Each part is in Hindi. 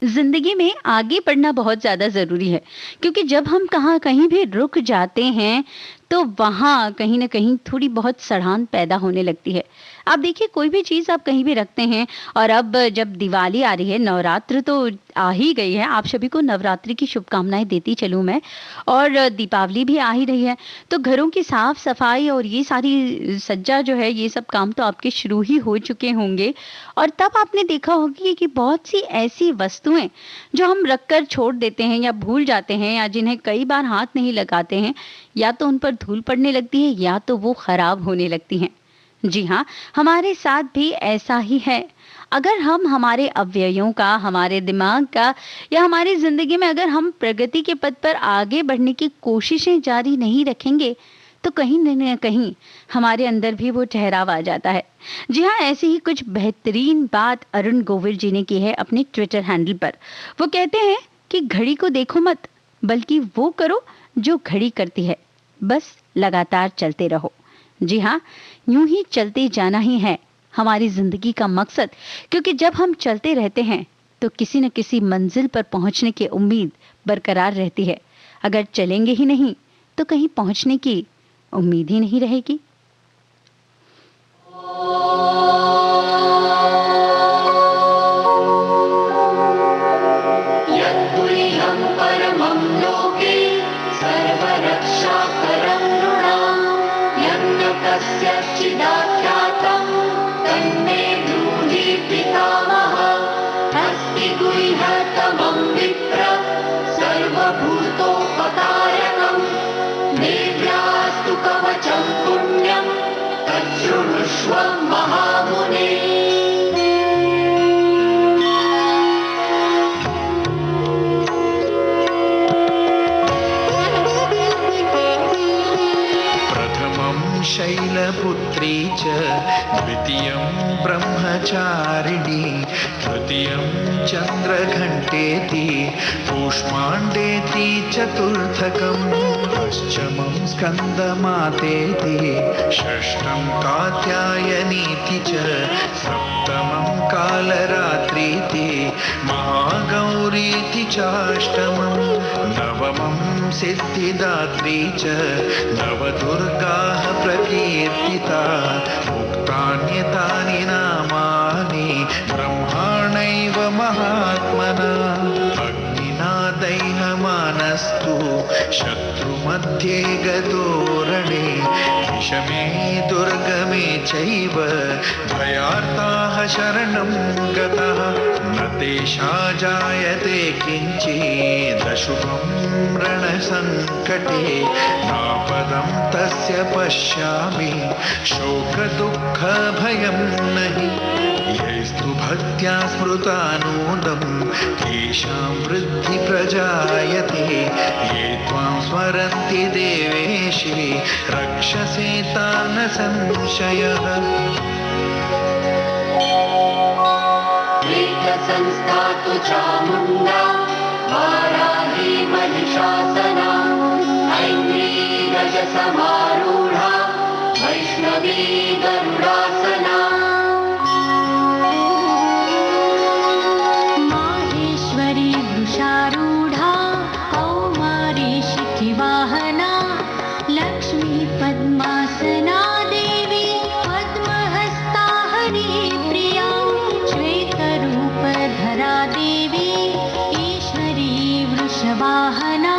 जिंदगी में आगे बढ़ना बहुत ज़्यादा ज़रूरी है क्योंकि जब हम कहाँ कहीं भी रुक जाते हैं तो वहाँ कहीं न कहीं थोड़ी बहुत सड़ान पैदा होने लगती है। आप देखिए कोई भी चीज़ आप कहीं भी रखते हैं और अब जब दिवाली आ रही है, नवरात्र तो आ ही गई है। आप सभी को नवरात्रि की शुभकामनाएँ देती चलूँ मैं और दीपावली भी आ ही रही है। तो घरों की साफ-सफाई और ये सारी सज्जा जो है ये सब काम तो आपके शुरू ही हो चुके होंगे और तब आपने देखा होगी कि बहुत सी ऐसी वस्तुएं जो हम रखकर छोड़ देते हैं या भूल जाते हैं या जिन्हें कई बार हाथ नहीं लगाते हैं, या तो उन पर धूल पड़ने लगती है या तो वो खराब होने लगती हैं। जी हाँ, हमारे साथ भी ऐसा ही है। अगर हम हमारे अवयवों का, हमारे दिमाग का या हमारी जिंदगी में अगर हम प्रगति के पथ पर आगे बढ़ने की कोशिशें जारी नहीं रखेंगे तो कहीं न कहीं हमारे अंदर भी वो ठहराव आ जाता है। जी हाँ, ऐसी ही कुछ बेहतरीन बात अरुण गोविल जी ने की है अपने ट्विटर हैंडल पर। वो कहते हैं कि घड़ी को देखो मत, बल्कि वो करो जो घड़ी करती है। बस लगातार चलते रहो। जी हाँ, यूं ही चलते जाना ही है हमारी जिंदगी का मकसद, क्योंकि जब हम चलते रहते हैं तो किसी न किसी मंजिल पर पहुंचने की उम्मीद बरकरार रहती है। अगर चलेंगे ही नहीं तो कहीं पहुंचने की उम्मीद ही नहीं रहेगी। यद्गुह्यं परमं लोके सर्वरक्षाकरं नृणां यन्न कस्यचिदाख्यातं तन्मे ब्रूहि पितामहः। अस्ति गुह्यतमं विप्र सर्वभूतोपकारकं देव्यास्तु कवचं पुण्यं तच्छृणुष्व महामुने। शैलपुत्री च द्वितीयं ब्रह्मचारिणी तृतीयं चन्द्रघण्टेति कूष्माण्डेति चतुर्थकं पञ्चमं स्कन्दमातेति षष्ठं कात्यायनीति च सप्तमं कालरात्रीति महागौरीति चाष्टमं नवमं सिद्धिदात्री च नवदुर्गाः प्रकीर्तिता उक्तान्यतानि नामानि ब्रह्माणैव महात्मना। अग्निना दह्यमानस्तु शत्रुमध्ये गतोरणे विषमे दुर्गमे चैव भयार्ताः शरणं गताः न तेषा जायते किञ्चिदशुभं रणसङ्कटे नापदं तस्य पश्यामि शोकदुःखभयं नहि। यैस्तु भक्त्या स्मृता नूनं तेषां वृद्धि प्रजायते ये त्वां स्मरन्ति देवेशे रक्षसे तान् न संशयः। संस्थातु चामुण्डा वाराही महिषासना ऐन्द्री गजसमारूढा वैष्णवी गरुडासना। माहेश्वरी वृषारूढा कौमारी शिखिवाहना लक्ष्मी पद्मासना देवी पद्महस्ता हरिप्रिया श्वेतरूपधरा देवी ईश्वरी वृषवाहना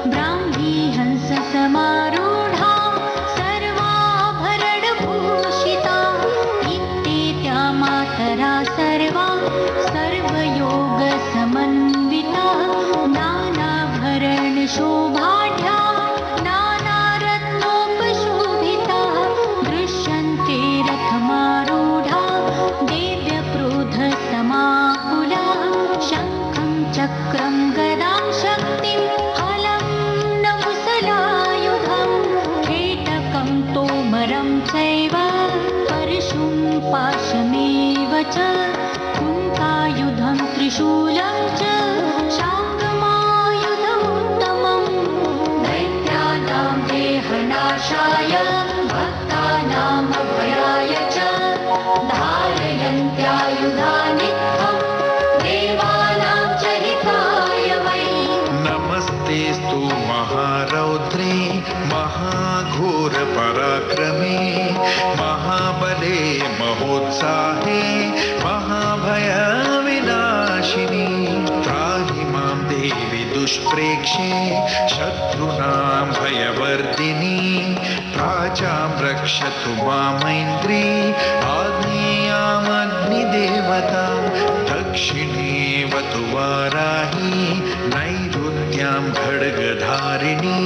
ब्राह्मी हंससमारूढा सर्वाभरणभूषिता इत्येत्या मातरा सर्वा सर्वयोगसमन्विता नानाभरणशोभाढ्या नानारत्नोपशोभिता दृश्यन्ते रथमारूढा देव्यक्रोधसमाकुला शङ्खं चक्रं गदां शक्तिं हलं नवुसलायुधं खेटकं तोमरं चैव परशुं पाशमेव च कुन्तायुधं त्रिशूलं च शाङ्गमायुधमुत्तमं दैत्यानां देहनाशाय भक्तानाम् अभयाय च धारयन्त्यायुधानि त्वं देवानां पराक्रमे महाबले महोत्साहे महाभयविनाशिनी त्राहि मां देवि दुष्प्रेक्षे शत्रूणां भयवर्धिनी प्राचां रक्षतु मामैन्द्री आग्नेयामग्निदेवता दक्षिणेवतु वाराही नैऋत्यां खड्गधारिणी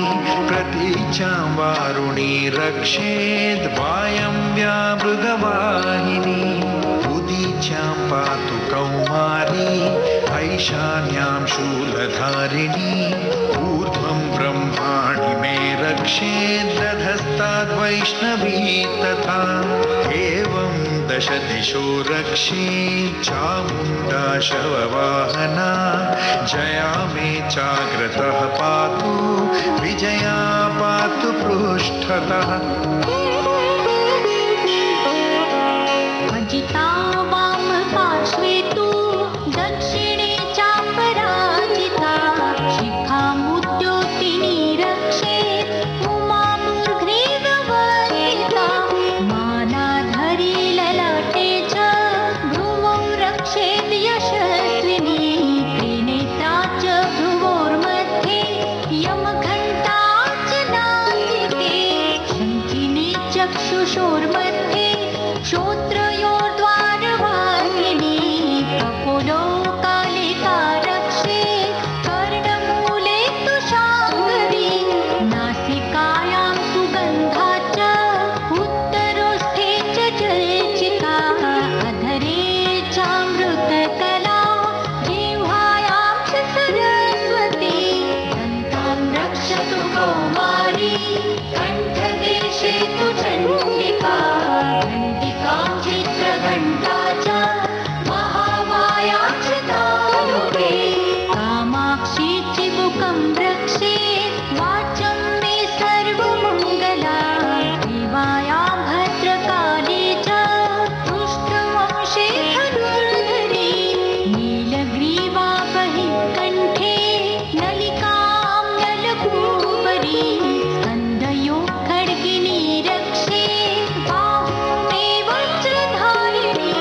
प्रतीचां वारुणी रक्षेद् वायव्या मृगवाहिनी उदीच्यां पातु कौमारी ऐशान्यां शूलधारिणी ऊर्ध्वं ब्रह्माणि मे रक्षेद्दधस्ताद्वैष्णवी तथा एवं दश दिशो रक्षेत् चामुण्डा शववाहना जया मे चाग्रतः पातु विजया पातु पृष्ठतः अजिता वाम पार्श्वे तु दक्षिणे चापराजिता शिखामुद्योतिनी रक्षेत् उमामुर्ध्निर्वरिता मालाधरी ललाटे च भ्रुवौ रक्षेत् यशस्विनी त्रिनेत्रा च भ्रुवोर्मध्ये यमघण्टा च नासिके शङ्खिनी चक्षुषोर्मध्ये श्रोत्रयोर्द्वारवासिनी कपोलो कालिका रक्षेत् कर्णमूले तु शाङ्करी नासिकायां सुगन्धा च उत्तरोस्थे च चर्चिका अधरे चामृतकला जिह्वायां च सरस्वती दन्तां रक्षतु कौमारी कण्ठदेशे तु चण्डिका घण्टिकां चित्रघण्टा च महामाया च दारुणे कामाक्षी चिबुकं रक्षेत् वाचं मे सर्वमङ्गला देवायां भद्रकाली च पृष्ठवंशे धनुर्धरी नीलग्रीवा बहिःकण्ठे नलिकां नलकूपरी स्कन्धयो खड्गिनी रक्षेत् बाहु मे वज्रधारिणी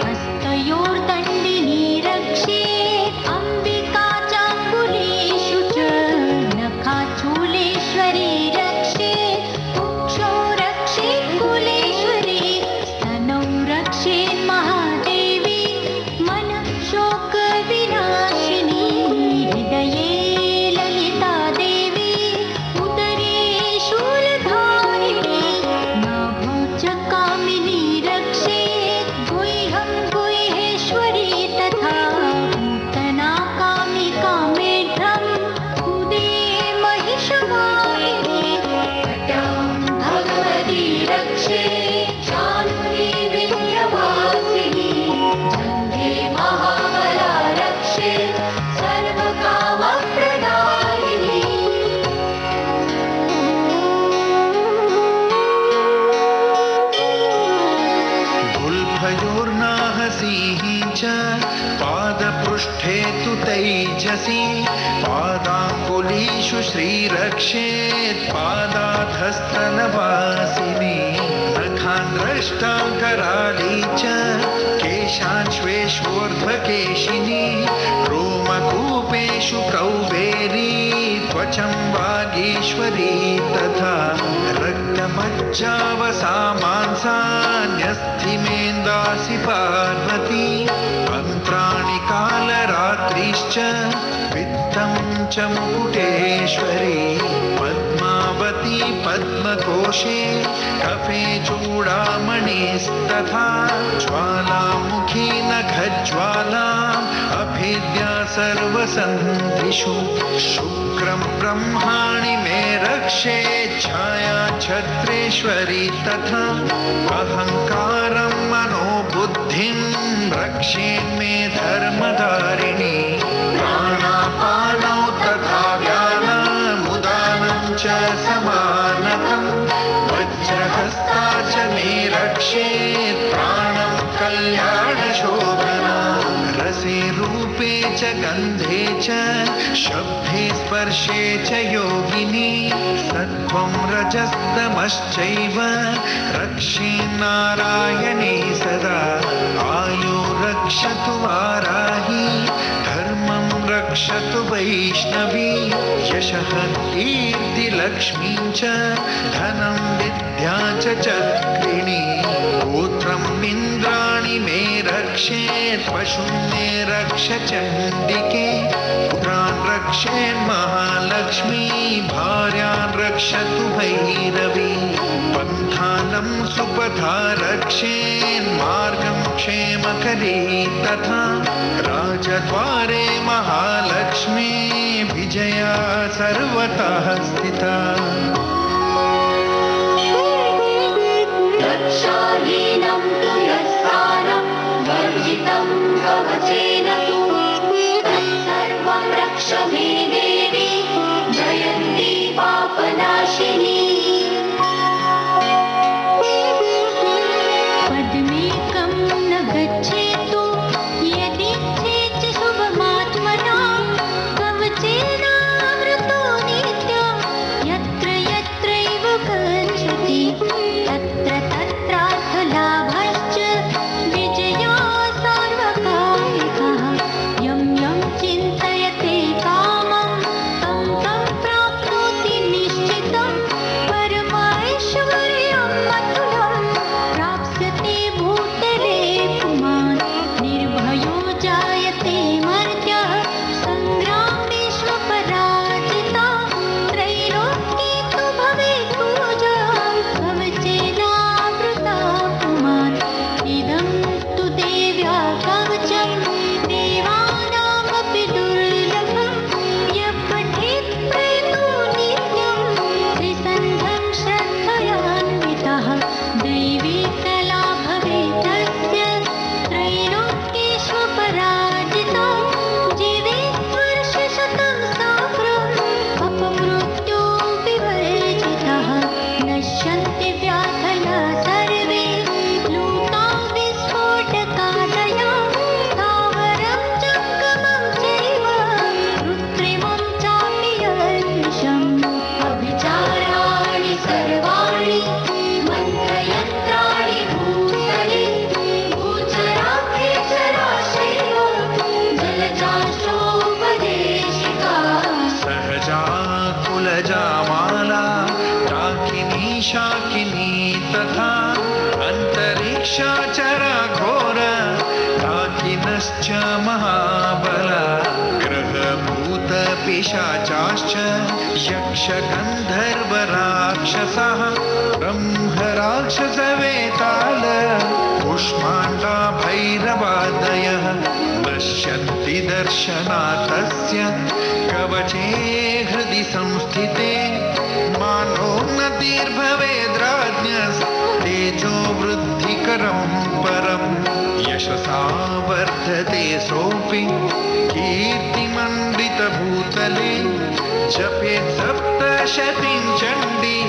हस्तयोर्दण्डिनी रक्षेत् अम्बिका चाङ्गुलीषु च नखाचूलेश्वरी रक्षेत् कुक्षौ रक्षेत् कुलेश्वरी स्तनौ रक्षेत् महादेवी मनः शोकविनाशिनी हृदये ललिता देवी उदरे शूलधारिणी नाभौ च कामिनी रक्षेत् गुह्यं गुह्येश्वरी तथा पूतना कामिका मेढ्रम् उदे महिषवाहिनी कटां भगवती रक्षेत् चानुरी विन्ध्यवासिनी जङ्घे महाबला रक्षेत् सर्वकामप्रदायिनी गुल्फयोर्नाहसीः च पादपृष्ठे तु तैजसि पादाङ्गुलीषु श्रीरक्षेत् पादाधस्तनवासिनी नखान् द्रष्टां कराली च केशाश्वेष्वोर्ध्वकेशिनी रोमकूपेषु कौबेरी त्वचं वागीश्वरी तथा रक्तमज्जावसा मांसान्यस्थिमेन्दासि पार्वती अन्त्राणि कालरात्रिश्च वित्तं च मुकुटेश्वरी पद्मावती पद्मकोशे कफे चूडामणिस्तथा ज्वालामुखी नखज्वालाम् अभिद्या सर्वसन्धिषु शुक्रं ब्रह्माणि मे रक्षेत् छाया छत्रेश्वरी तथा अहङ्कारं मनोबुद्धिं रक्षेन्मे धर्मधारिणी प्राणापानौ तथा व्यानमुदानं च समानकं वज्रहस्ता च मे रक्षेत् प्राणं कल्याणशोभना रसे रूपे च गन्धे गन्धे च शब्दे स्पर्शे च योगिनी सत्त्वं रजस्तमश्चैव रक्षे नारायणे सदा आयो रक्षतु वाराही धर्मं रक्षतु वैष्णवी यशः कीर्तिलक्ष्मीं च धनं विद्या च चक्रिणी गोत्रम् इन्द्राणि मे रक्षेत् पशून् मे रक्ष चण्डिके पुत्रान् रक्षेत् महालक्ष्मी भार्यान् रक्षतु भैरवी पन्थानं सुपथा रक्षेन् मार्गं क्षेमकरी तथा राजद्वारे महालक्ष्मी विजया सर्वतः स्थिता रक्षाहीनं तु यत्स्थानं वर्जितं कवचेन तु तत्सर्वं रक्ष मे देवी जयन्ती पापनाशिनी पद्मेकं न गच्छेतु यदिच्छेत् शुभमात्मना कवचेनावृतो नित्यं यत्र यत्रैव गच्छति तत्र तत्रार्थलाभश्च विजया सार्वकालिकः यं यं चिन्तयते कामं तं तं प्राप्नोति निश्चितं परमैश्वर्यं अतुलं प्राप्स्यते भूतले पुमान् निर्भयो जायते मर्त्यः सङ्ग्रामेष्वपराजिता त्रैलोक्ये तु भवेत् पूजा कवचेनावृता पुमान् इदं तु देव्या कवचं देवानामपि दुर्लभं यः पठेत् प्रेतो नित्यं त्रिसन्ध्यं श्रद्धयान्वितः दैवी कला भवेत् तस्य त्रैलोक्येष्वपराजिता जीवेत् वर्षशतं साम्प्रम् अपमृत्यो विवर्जितः नश्यन्ति व्याधयः सर्वे लूता विस्फोटकादयः स्थावरं जङ्गमं चैव कृत्रिमं चापि यन्निशम् अभिचाराणि सर्वाणि मन्त्रयन्त्राणि भूतले भूचराभ्यचराश्चैव जलजाश्चोपदेशिका सहजा कुलजा माला डाकिनी शाकिनी तथा अन्तरिक्षाचरा घोर डाकिनश्च महाबला ग्रहभूत पिशाचाश्च यक्षगन्धर्वराक्षसः ब्रह्मराक्षसवेताल कुष्माण्डा भैरवादयः नश्यन्ति दर्शनाथस्य कवचे हृदि संस्थिते मानोन्नतिर्भवेद्राज्ञस्तेजो वृद्धिकरं परं यशसा वर्धते सोऽपि कीर्तिमण्डितभूतले जपेत् सप्तशतीं चण्डी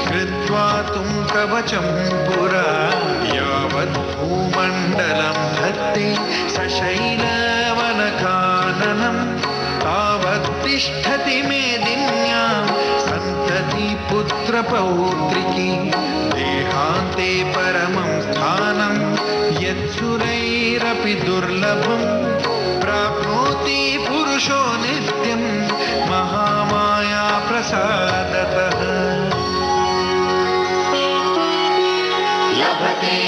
कृत्वा तुं कवचं पुरा यावत् भूमण्डलं धत्ते सशैलवनकाननं तावत् तिष्ठति मेदिन्यां सन्तति पुत्रपौत्रिकी देहान्ते परमं स्थानं यत्सुरैरपि दुर्लभं प्राप्नोति पुरुषो नित्यं महामाया प्रसादतः लभते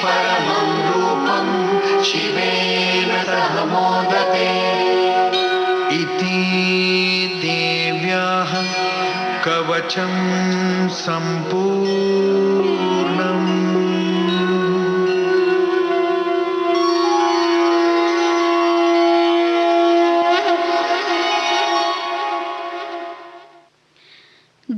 परमं रूपं शिवेन सह मोदते इति देव्याः कवचं सम्पूर्णम्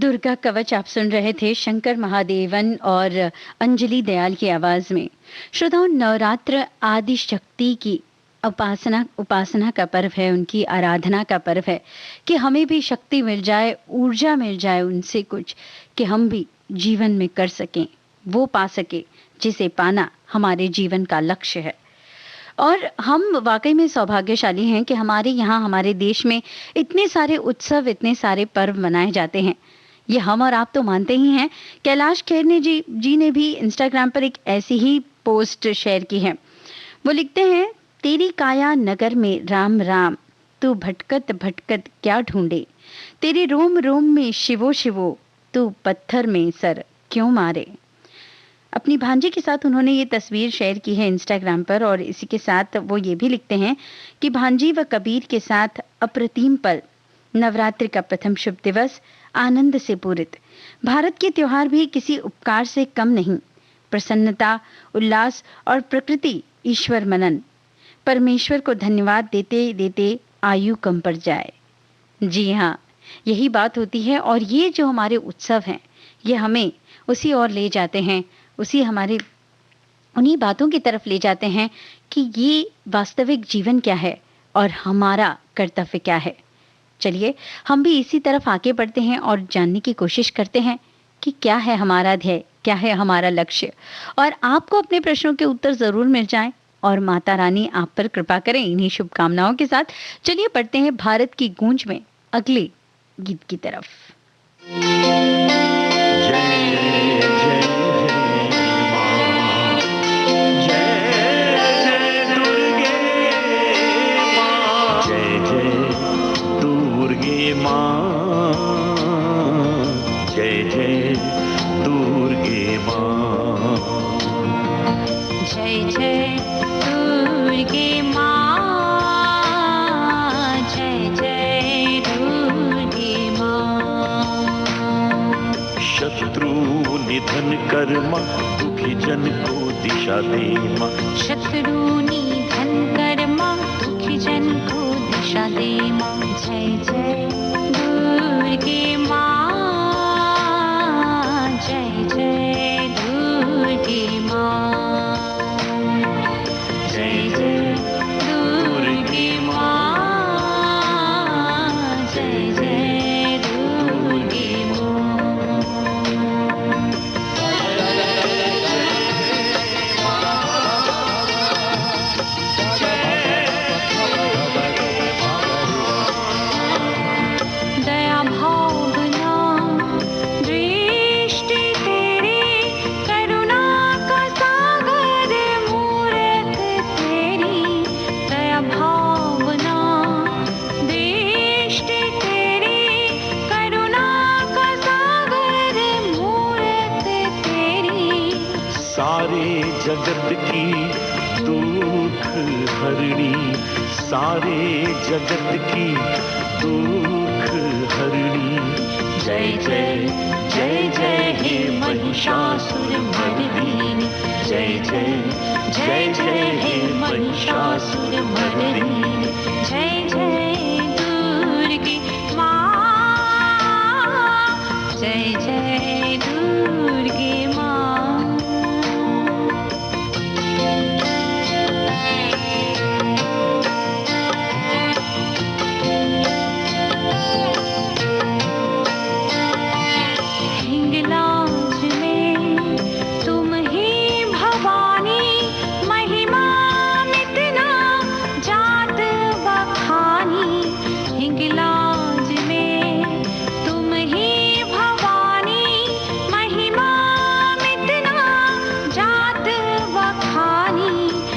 दुर्गा कवच आप सुन रहे थे शंकर महादेवन और अंजलि दयाल की आवाज में। श्रोताओं, नवरात्र आदि शक्ति की उपासना का पर्व है, उनकी आराधना का पर्व है कि हमें भी शक्ति मिल जाए, ऊर्जा मिल जाए उनसे कुछ, कि हम भी जीवन में कर सकें, वो पा सके जिसे पाना हमारे जीवन का लक्ष्य है। और हम वाकई में सौभाग्यशाली हैं कि हमारे यहाँ हमारे देश में इतने सारे उत्सव, इतने सारे पर्व मनाए जाते हैं। ये हम और आप तो मानते ही हैं। कैलाश खेर ने जी ने भी इंस्टाग्राम पर एक ऐसी ही पोस्ट शेयर की है। वो लिखते हैं, तेरी काया नगर में राम राम, तू भटकत भटकत क्या ढूंढे, तेरे रोम रोम में शिवो शिवो, तू पत्थर में सर क्यों मारे। अपनी भांजी के साथ उन्होंने ये तस्वीर शेयर की है इंस्टाग्राम पर, और इसी के साथ वो ये भी लिखते हैं कि भांजी व कबीर के साथ अप्रतिम पल, नवरात्रि का प्रथम शुभ दिवस आनंद से पूरित, भारत के त्योहार भी किसी उपकार से कम नहीं, प्रसन्नता, उल्लास और प्रकृति ईश्वर मनन, परमेश्वर को धन्यवाद देते देते आयु कम पड़ जाए। जी हाँ, यही बात होती है। और ये जो हमारे उत्सव हैं, ये हमें उसी ओर ले जाते हैं, उसी हमारे उन्हीं बातों की तरफ ले जाते हैं कि ये वास्तविक जीवन क्या है और हमारा कर्तव्य क्या है। चलिए हम भी इसी तरफ आगे बढ़ते हैं और जानने की कोशिश करते हैं कि क्या है हमारा ध्येय, क्या है हमारा लक्ष्य। और आपको अपने प्रश्नों के उत्तर जरूर मिल जाएं और माता रानी आप पर कृपा करें। इन्हीं शुभकामनाओं के साथ चलिए बढ़ते हैं भारत की गूंज में अगले गीत की तरफ। निधन कर मां, दुखी जन को दिशा दे मां। शत्रु निधन कर मां, दुखी जन को दिशा दे मां। जय जय दुर्गे मां, जय जय दुर्गे मां, जय जय दुर्गे मां, जय जय दुर्गे मां। जगत की दुख हरणी, सारे जगत की दुख हरणी। जय जय जय जय हे महिषासुर मर्दिनी, जय जय जय जय हे महिषासुर मर्दिनी। जय जय दुर्गे मां, जय जय दुर्गे मां।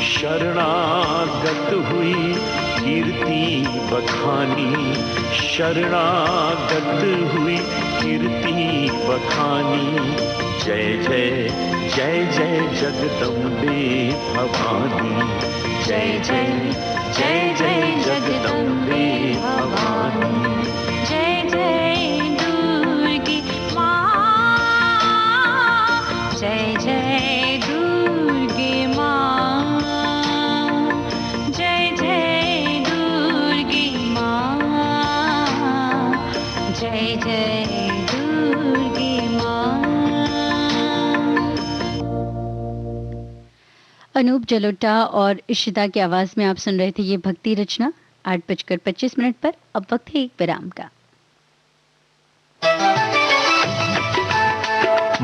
शरणागत हुई कीर्ति बखानी, शरणागत हुई कीर्ति बखानी। जय जय जय जय जगदम्बे भवानी, जय जय जय जय जगदम्बे भवानी। जय जय दुर्गे मां, जय जय दुर्गे मां, जय जय दुर्गे मां, जय जय दुर्गे मां। अनूप जलोटा और इशिता की आवाज में आप सुन रहे थे ये भक्ति रचना 8:25 पर। अब वक्त है एक विराम का।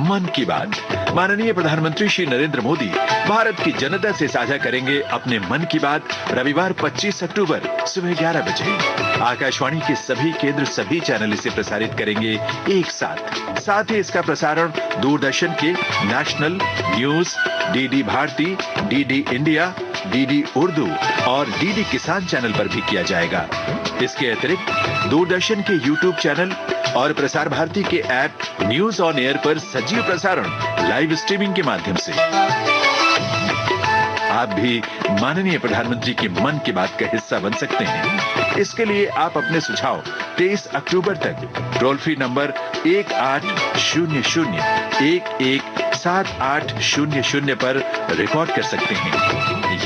मन की बात माननीय प्रधानमंत्री श्री नरेंद्र मोदी भारत की जनता से साझा करेंगे अपने मन की बात रविवार 25 अक्टूबर सुबह 11 बजे। आकाशवाणी के सभी केंद्र सभी चैनल इसे प्रसारित करेंगे एक साथ ही इसका प्रसारण दूरदर्शन के national news, DD Bharati, DD India, DD Urdu और डीडी किसान चैनल पर भी किया जाएगा। इसके अतिरिक्त दूरदर्शन के यूट्यूब चैनल और प्रसार भारती के ऐप न्यूज ऑन एयर पर सजीव प्रसारण लाइव स्ट्रीमिंग के माध्यम से। आप भी माननीय प्रधानमंत्री के मन की बात का हिस्सा बन सकते हैं। इसके लिए आप अपने सुझाव 23 अक्टूबर तक टोल फ्री नंबर 1800-117800 पर रिकॉर्ड कर सकते हैं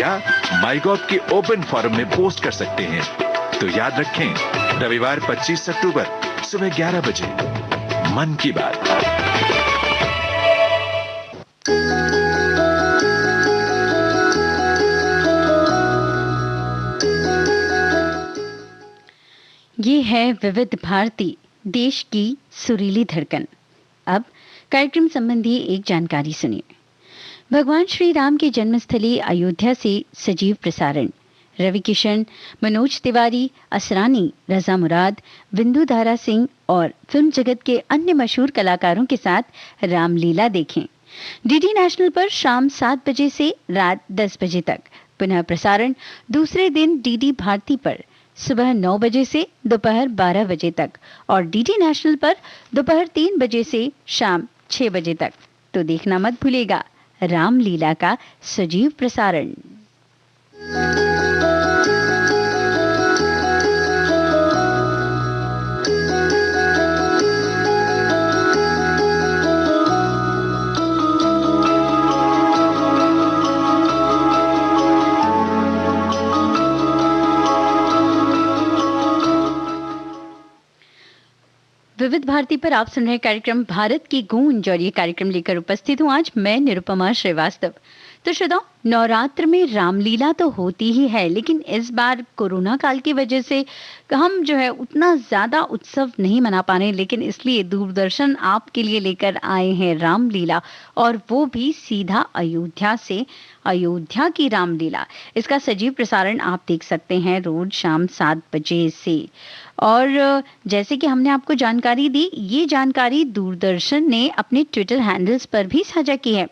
या माईगॉव के ओपन फोरम में पोस्ट कर सकते हैं। तो याद रखें, रविवार 25 अक्टूबर सुबह 11 बजे मन की बात। ये है विविध भारती, देश की सुरीली धड़कन। अब कार्यक्रम संबंधी एक जानकारी सुनिए। भगवान श्री राम की जन्मस्थली अयोध्या से सजीव प्रसारण। रवि किशन, मनोज तिवारी, असरानी, रजा मुराद, बिंदु धारा सिंह और फिल्म जगत के अन्य मशहूर कलाकारों के साथ रामलीला देखें। डीडी नेशनल पर शाम 7 बजे से रात 10 बजे तक। पुनः प्रसारण दूसरे दिन डीडी भारती पर सुबह 9 बजे से दोपहर 12 बजे तक और डीडी नेशनल पर दोपहर 3 बजे से शाम 6 बजे तक। तो देखना मत भूलिएगा रामलीला का सजीव प्रसारण। विविध भारती पर आप सुन रहे कार्यक्रम भारत की गूंज और ये कार्यक्रम लेकर उपस्थित हूं आज मैं निरुपमा श्रीवास्तव। तो श्रोताओ, नवरात्र में रामलीला तो होती ही है, लेकिन इस बार कोरोना काल की वजह से हम जो है उतना ज्यादा उत्सव नहीं मना पा रहे, लेकिन इसलिए दूरदर्शन आपके लिए लेकर आए हैं रामलीला, और वो भी सीधा अयोध्या से। अयोध्या की रामलीला, इसका सजीव प्रसारण आप देख सकते हैं रोज शाम 7 बजे से। और जैसे कि हमने आपको जानकारी दी, ये जानकारी दूरदर्शन ने अपने ट्विटर हैंडल्स पर भी साझा की है।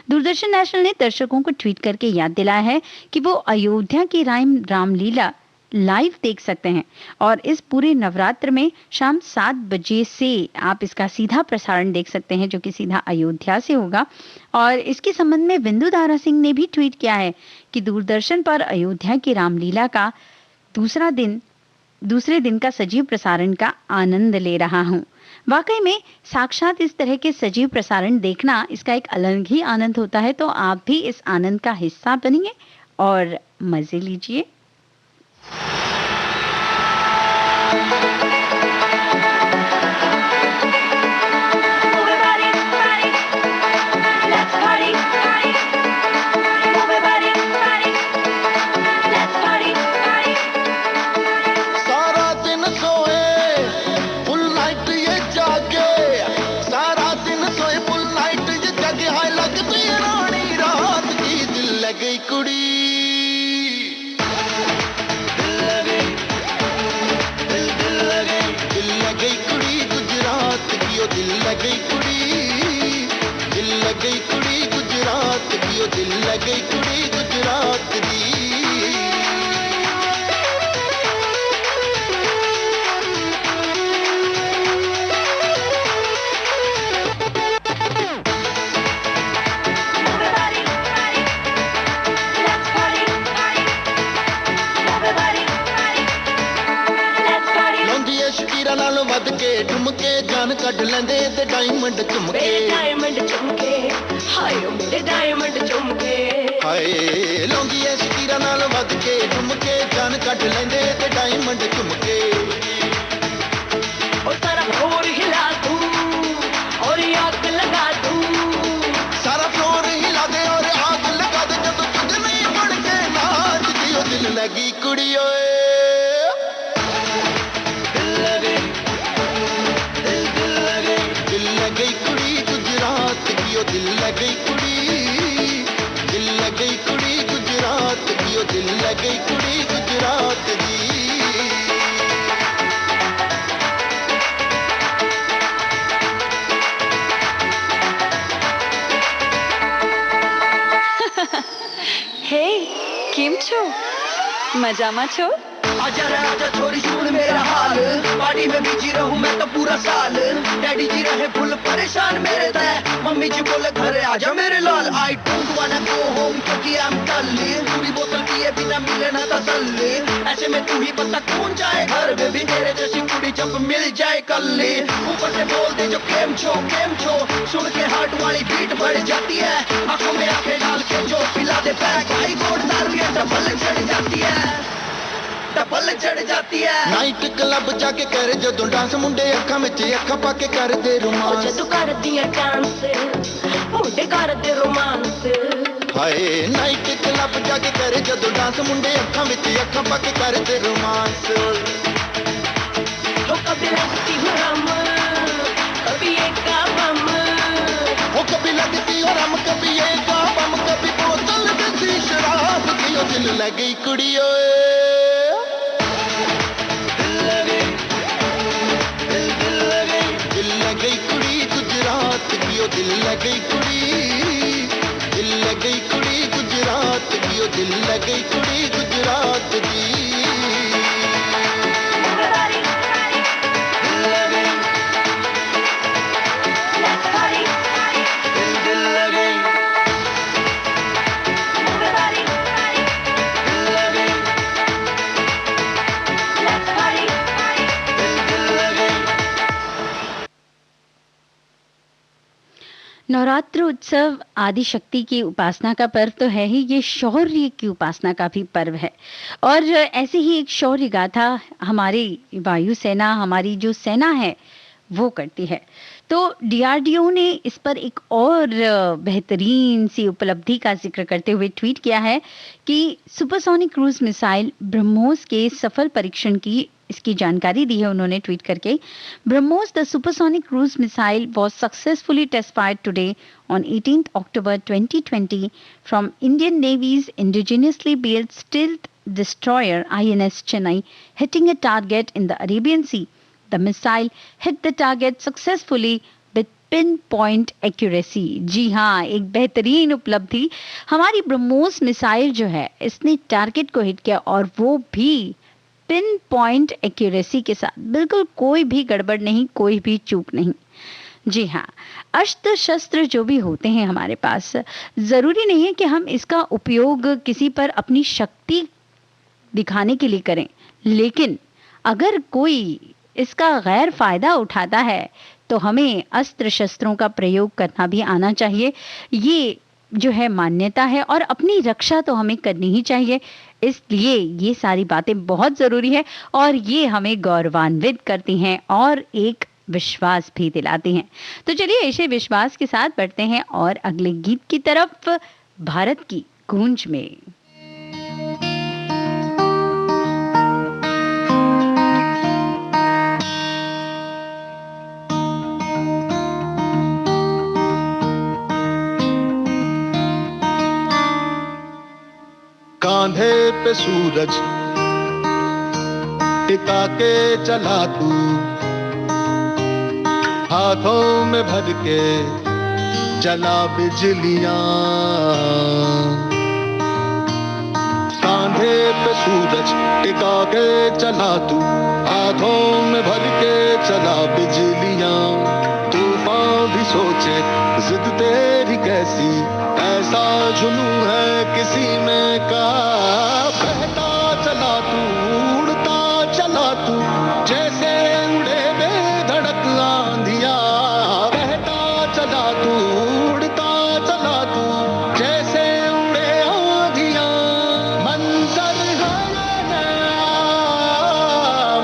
दूरदर्शन नेशनल ने दर्शकों को ट्वीट करके याद दिलाया है कि वो अयोध्या की रामलीला लाइव देख सकते हैं और इस पूरे नवरात्र में शाम 7 बजे से आप इसका सीधा प्रसारण देख सकते हैं, जो कि सीधा अयोध्या से होगा। और इसके संबंध में बिंदु धारा सिंह ने भी ट्वीट किया है कि दूरदर्शन पर अयोध्या की रामलीला का दूसरे दिन का सजीव प्रसारण का आनंद ले रहा हूं। वाकई में साक्षात इस तरह के सजीव प्रसारण देखना, इसका एक अलग ही आनंद होता है। तो आप भी इस आनंद का हिस्सा बनिए और मजे लीजिए। ਕੱਢ ਲੈਂਦੇ ਤੇ ਡਾਇਮੰਡ ਚੁੰਮਕੇ ਹਾਏ ਓ ਮੇਰੇ ਡਾਇਮੰਡ ਚੁੰਮਕੇ ਹਾਏ ਲੌਂਗੀ ਐ ਸ਼ਕੀਰਾ ਨਾਲ ਵੱਧ ਕੇ ਚੁੰਮਕੇ ਜਾਨ ਕੱਢ ਲੈਂਦੇ ਤੇ ਡਾਇਮੰਡ ਚੁੰਮਕੇ ਓ ਸਾਰਾ ਫਲੋਰ ਹਿਲਾ ਦੂੰ ਔਰ ਆਗ ਲਗਾ ਦੂੰ ਸਾਰਾ ਫਲੋਰ ਹਿਲਾ ਦੇ ਔਰ ਆਗ ਲਗਾ ਦੇ ਜਦੋਂ ਤੁਝ ਨਹੀਂ ਬਣ ਕੇ ਨਾਚਦੀ ਓ ਦਿਲ ਲੱਗੀ ਕੁੜੀ ਓਏ दिल लगी मजामा छो आजा रे आजा छोरी सुन मेरा हाल, पार्टी में बिजी रहूं मैं तो पूरा साल। डैडी जी रहे फुल परेशान मेरे ते, मम्मी जी बोले घर आजा मेरे लाल। आई डोंट वाना गो होम क्योंकि आई एम कल्ली, पूरी बोतल पिए बिना मिले ना तसल्ली। ऐसे में तू ही बता कौन जाए घर, बेबी तेरे जैसी कुड़ी जब मिल जाए कल्ली। ऊपर से बोल दे जो केम छो, सुन के हार्ट वाली बीट बढ़ जाती है। आंखों में आंखें डाल के जो पिला दे पैक, आई गोड दारू ये डबल चढ़ जाती है, डबल चढ़ जाती है। नाइट क्लब जाके करे जदों डांस, मुंडे अखां विच अखां पा के करदे रोमांस। जदों करदी है डांस मुंडे करदे रोमांस। हाय नाइट क्लब जाके करे जदों डांस, मुंडे अखां विच अखां पा के करदे रोमांस। हो कभी लगती हूँ रम, कभी एक का बम। वो कभी लगती हो रम, कभी ये का बम, कभी बोतल देसी शराब की। ओ दिल लग गई कुड़ी ओए, गई कुड़ी गुजरात की। ओ दिल लग गई कुड़ी, दिल लग गई कुड़ी गुजरात की। ओ दिल लग गई कुड़ी गुजरात की। नवरात्र उत्सव आदि शक्ति की उपासना का पर्व तो है ही, ये शौर्य की उपासना का भी पर्व है। और ऐसे ही एक शौर्य गाथा हमारी वायुसेना, हमारी जो सेना है वो करती है। तो डीआरडीओ ने इस पर एक और बेहतरीन सी उपलब्धि का जिक्र करते हुए ट्वीट किया है कि सुपरसोनिक क्रूज मिसाइल ब्रह्मोस के सफल परीक्षण की इसकी जानकारी दी है उन्होंने ट्वीट करके। BrahMos the supersonic cruise missile was successfully test fired today on 18th October 2020 from Indian Navy's indigenously built stealth destroyer INS Chennai, hitting a target in the Arabian Sea. The missile hit the target successfully with pinpoint accuracy. जी हाँ, एक बेहतरीन उपलब्धि। हमारी ब्रह्मोस मिसाइल जो है इसने टारगेट को हिट किया और वो भी पिन पॉइंट एक्यूरेसी के साथ, बिल्कुल कोई भी गड़बड़ नहीं, कोई भी चूक नहीं। जी हाँ, अस्त्र शस्त्र जो भी होते हैं हमारे पास, जरूरी नहीं है कि हम इसका उपयोग किसी पर अपनी शक्ति दिखाने के लिए करें, लेकिन अगर कोई इसका गैर फायदा उठाता है तो हमें अस्त्र शस्त्रों का प्रयोग करना भी आना चाहिए। ये जो है मान्यता है और अपनी रक्षा तो हमें करनी ही चाहिए। इसलिए ये सारी बातें बहुत जरूरी है और ये हमें गौरवान्वित करती हैं और एक विश्वास भी दिलाती हैं। तो चलिए ऐसे विश्वास के साथ बढ़ते हैं और अगले गीत की तरफ, भारत की गूंज में। कांधे पे सूरज टिका के चला तू, हाथों में भर के चला बिजलियां। कांधे पे सूरज टिका के चला तू, हाथों में भर के चला बिजलियां। तूफान भी सोचे जिद तेरी कैसी, ऐसा जुनू है किसी में का। बहता चला तू, उड़ता चला तू, जैसे उड़े बेधड़क आंधिया। बहता चला तू, उड़ता चला तू, जैसे उड़े आंधिया। मंजर है नया,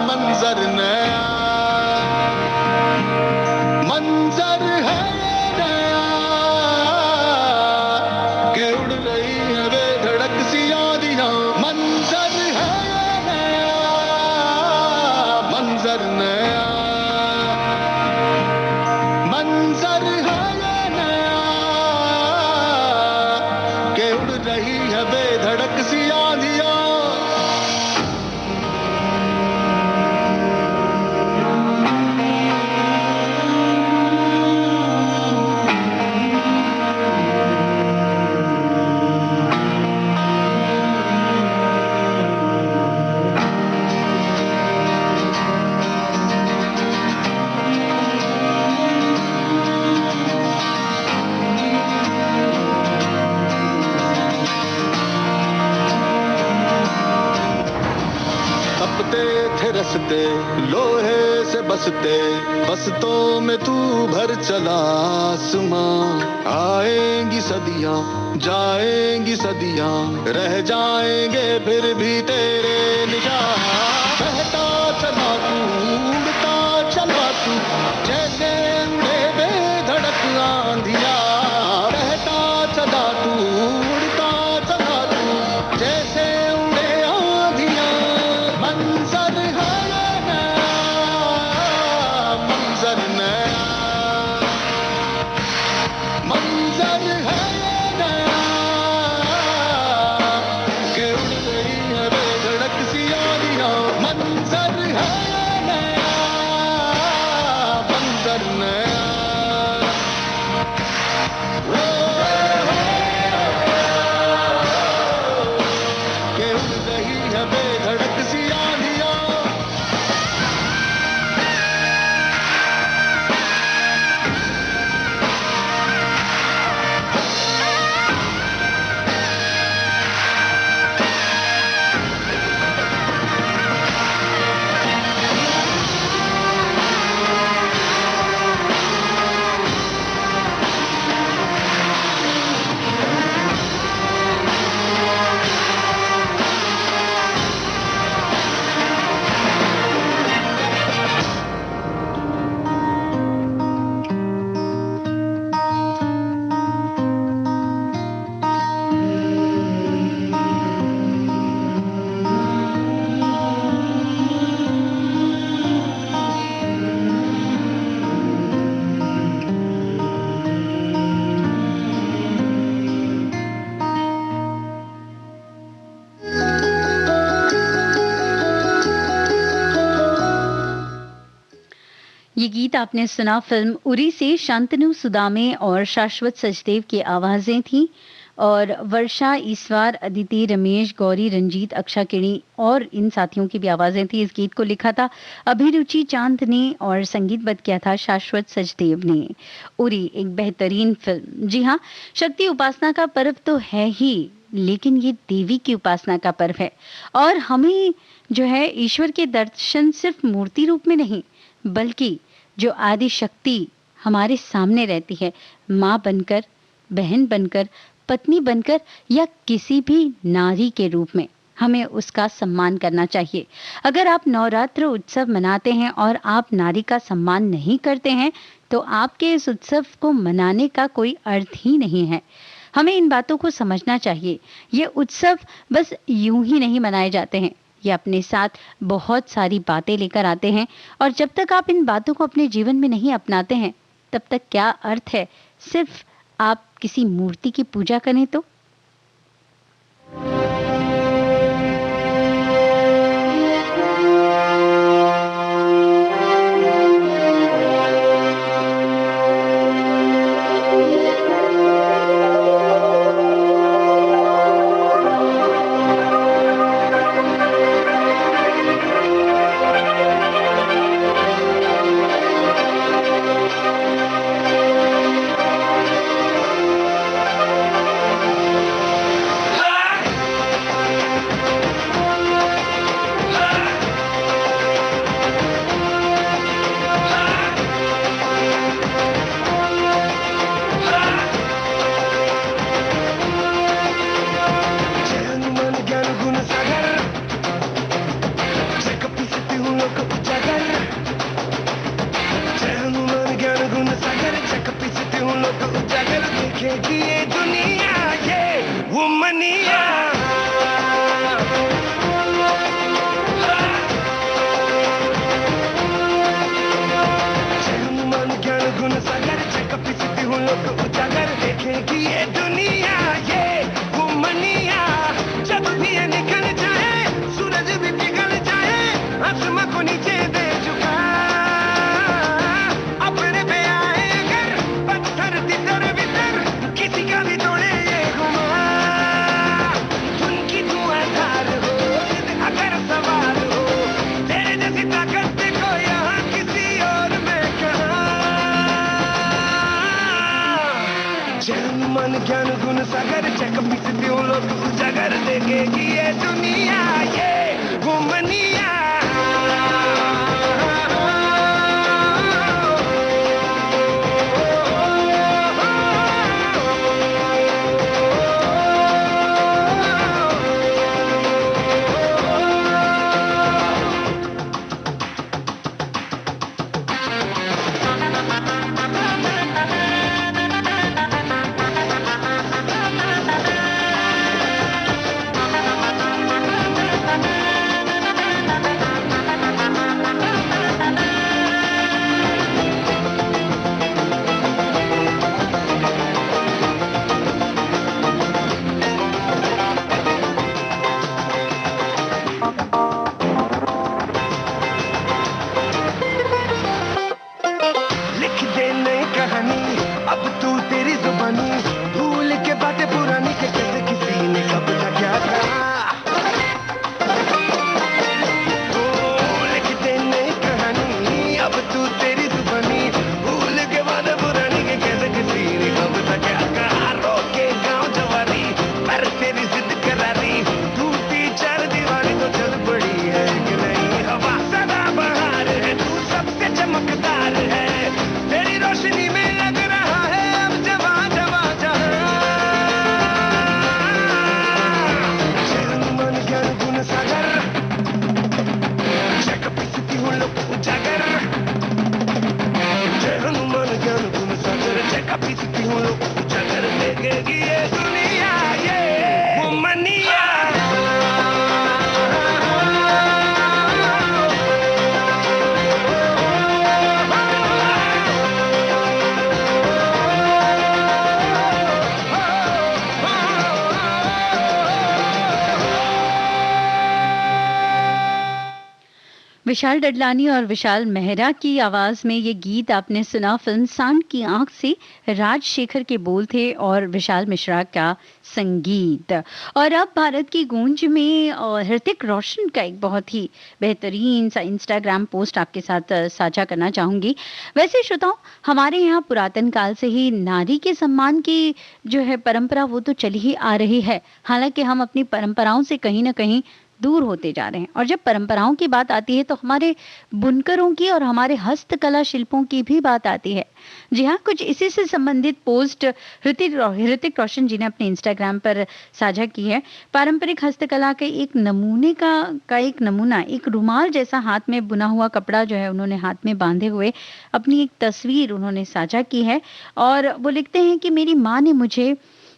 मंजर नया, मंजर है नया, के उड़ रही है बेधड़क सी आंधियां। मंजर बसते लोहे से बसते बसतों में तू भर चला आसमां आएंगी सदियां जाएंगी सदियां रह जाएंगे फिर भी तेरे निशान बहता चला तू उड़ता चला तू जैसे उड़े बेधड़क आंधिया बहता चला तू उड़ता चला तू जैसे उड़े आंधिया मंजर है नया मंजर नया मंजर है नया के उड़ गई है बेधड़क सी आंधिया मंजर है नया मंजर नया के उड़ गई है बेधड़क सी आंधिया ये गीत आपने सुना फिल्म उरी से शांतनु सुदामे और शाश्वत सचदेव की आवाजें थी और वर्षा ईश्वर अदिति रमेश गौरी रंजीत अक्षा किणी और इन साथियों की भी आवाजें थी। इस गीत को लिखा था अभिरुचि चांद ने और संगीतबद्ध किया था शाश्वत सचदेव ने। उरी एक बेहतरीन फिल्म। जी हाँ, शक्ति उपासना का पर्व तो है ही, लेकिन ये देवी की उपासना का पर्व है और हमें जो है ईश्वर के दर्शन सिर्फ मूर्ति रूप में नहीं बल्कि जो आदि शक्ति हमारे सामने रहती है, माँ बनकर, बहन बनकर, पत्नी बनकर या किसी भी नारी के रूप में, हमें उसका सम्मान करना चाहिए। अगर आप नवरात्र उत्सव मनाते हैं और आप नारी का सम्मान नहीं करते हैं तो आपके इस उत्सव को मनाने का कोई अर्थ ही नहीं है। हमें इन बातों को समझना चाहिए। ये उत्सव बस यूं ही नहीं मनाए जाते हैं, ये अपने साथ बहुत सारी बातें लेकर आते हैं और जब तक आप इन बातों को अपने जीवन में नहीं अपनाते हैं तब तक क्या अर्थ है सिर्फ आप किसी मूर्ति की पूजा करें तो। ज्ञान गुण सागर चक पिसती हूँ लोग उजागर देखेगी ये दुनिया ये घुमनिया चमकदार है, तेरी रोशनी में लग रहा है अब जवा जवा जहां। जय हनुमान ज्ञान गुण सागर, जय कपीसती हूँ लोक उजागर। जय हनुमान ज्ञान गुण सागर, जय कपीसती हूँ लोक उजागर। देखेगी ये दुनिया ये वो मनिया। विशाल डडलानी और विशाल मेहरा की आवाज में ये गीत आपने सुना। फिल्म सांड की आंख से राजशेखर के बोल थे और विशाल मिश्रा का संगीत। और अब भारत की गूंज में ऋतिक रोशन का एक बहुत ही बेहतरीन सा इंस्टाग्राम पोस्ट आपके साथ साझा करना चाहूंगी। वैसे श्रोताओं, हमारे यहाँ पुरातन काल से ही नारी के सम्मान की जो है परंपरा वो तो चली ही आ रही है। हालांकि हम अपनी परंपराओं से कहीं ना कहीं दूर होते जा रहे हैं। और जब परंपराओं की बात आती है तो हमारे बुनकरों की और हमारे हस्तकला शिल्पों की भी बात आती है। जी हाँ, कुछ इसी से संबंधित पोस्ट ऋतिक रोशन जी ने अपने इंस्टाग्राम पर साझा की है। पारंपरिक हस्तकला के एक नमूने का एक नमूना, एक रुमाल जैसा हाथ में बुना हुआ कपड़ा जो है उन्होंने हाथ में बांधे हुए अपनी एक तस्वीर उन्होंने साझा की है। और वो लिखते हैं कि मेरी माँ ने मुझे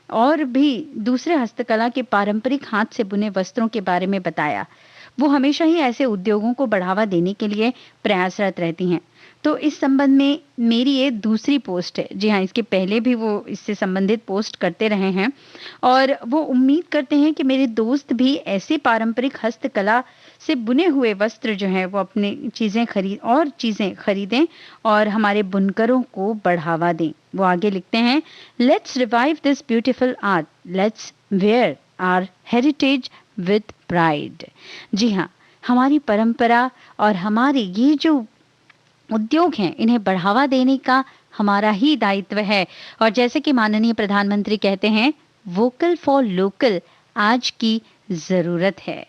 और भी दूसरे हस्तकला के पारंपरिक हाथ से बुने वस्त्रों के बारे में बताया। वो हमेशा ही ऐसे उद्योगों को बढ़ावा देने के लिए प्रयासरत रहती हैं। तो इस संबंध में मेरी ये दूसरी पोस्ट है। जी हाँ, इसके पहले भी वो इससे संबंधित पोस्ट करते रहे हैं और वो उम्मीद करते हैं कि मेरे दोस्त भी ऐसे पारंपरिक हस्तकला से बुने हुए वस्त्र जो हैं वो अपने चीजें खरीदें और हमारे बुनकरों को बढ़ावा दें। वो आगे लिखते हैं, let's revive this beautiful art, let's wear our heritage with pride. जी हाँ, हमारी परंपरा और हमारे ये जो उद्योग हैं इन्हें बढ़ावा देने का हमारा ही दायित्व है। और जैसे कि माननीय प्रधानमंत्री कहते हैं, वोकल फॉर लोकल आज की जरूरत है।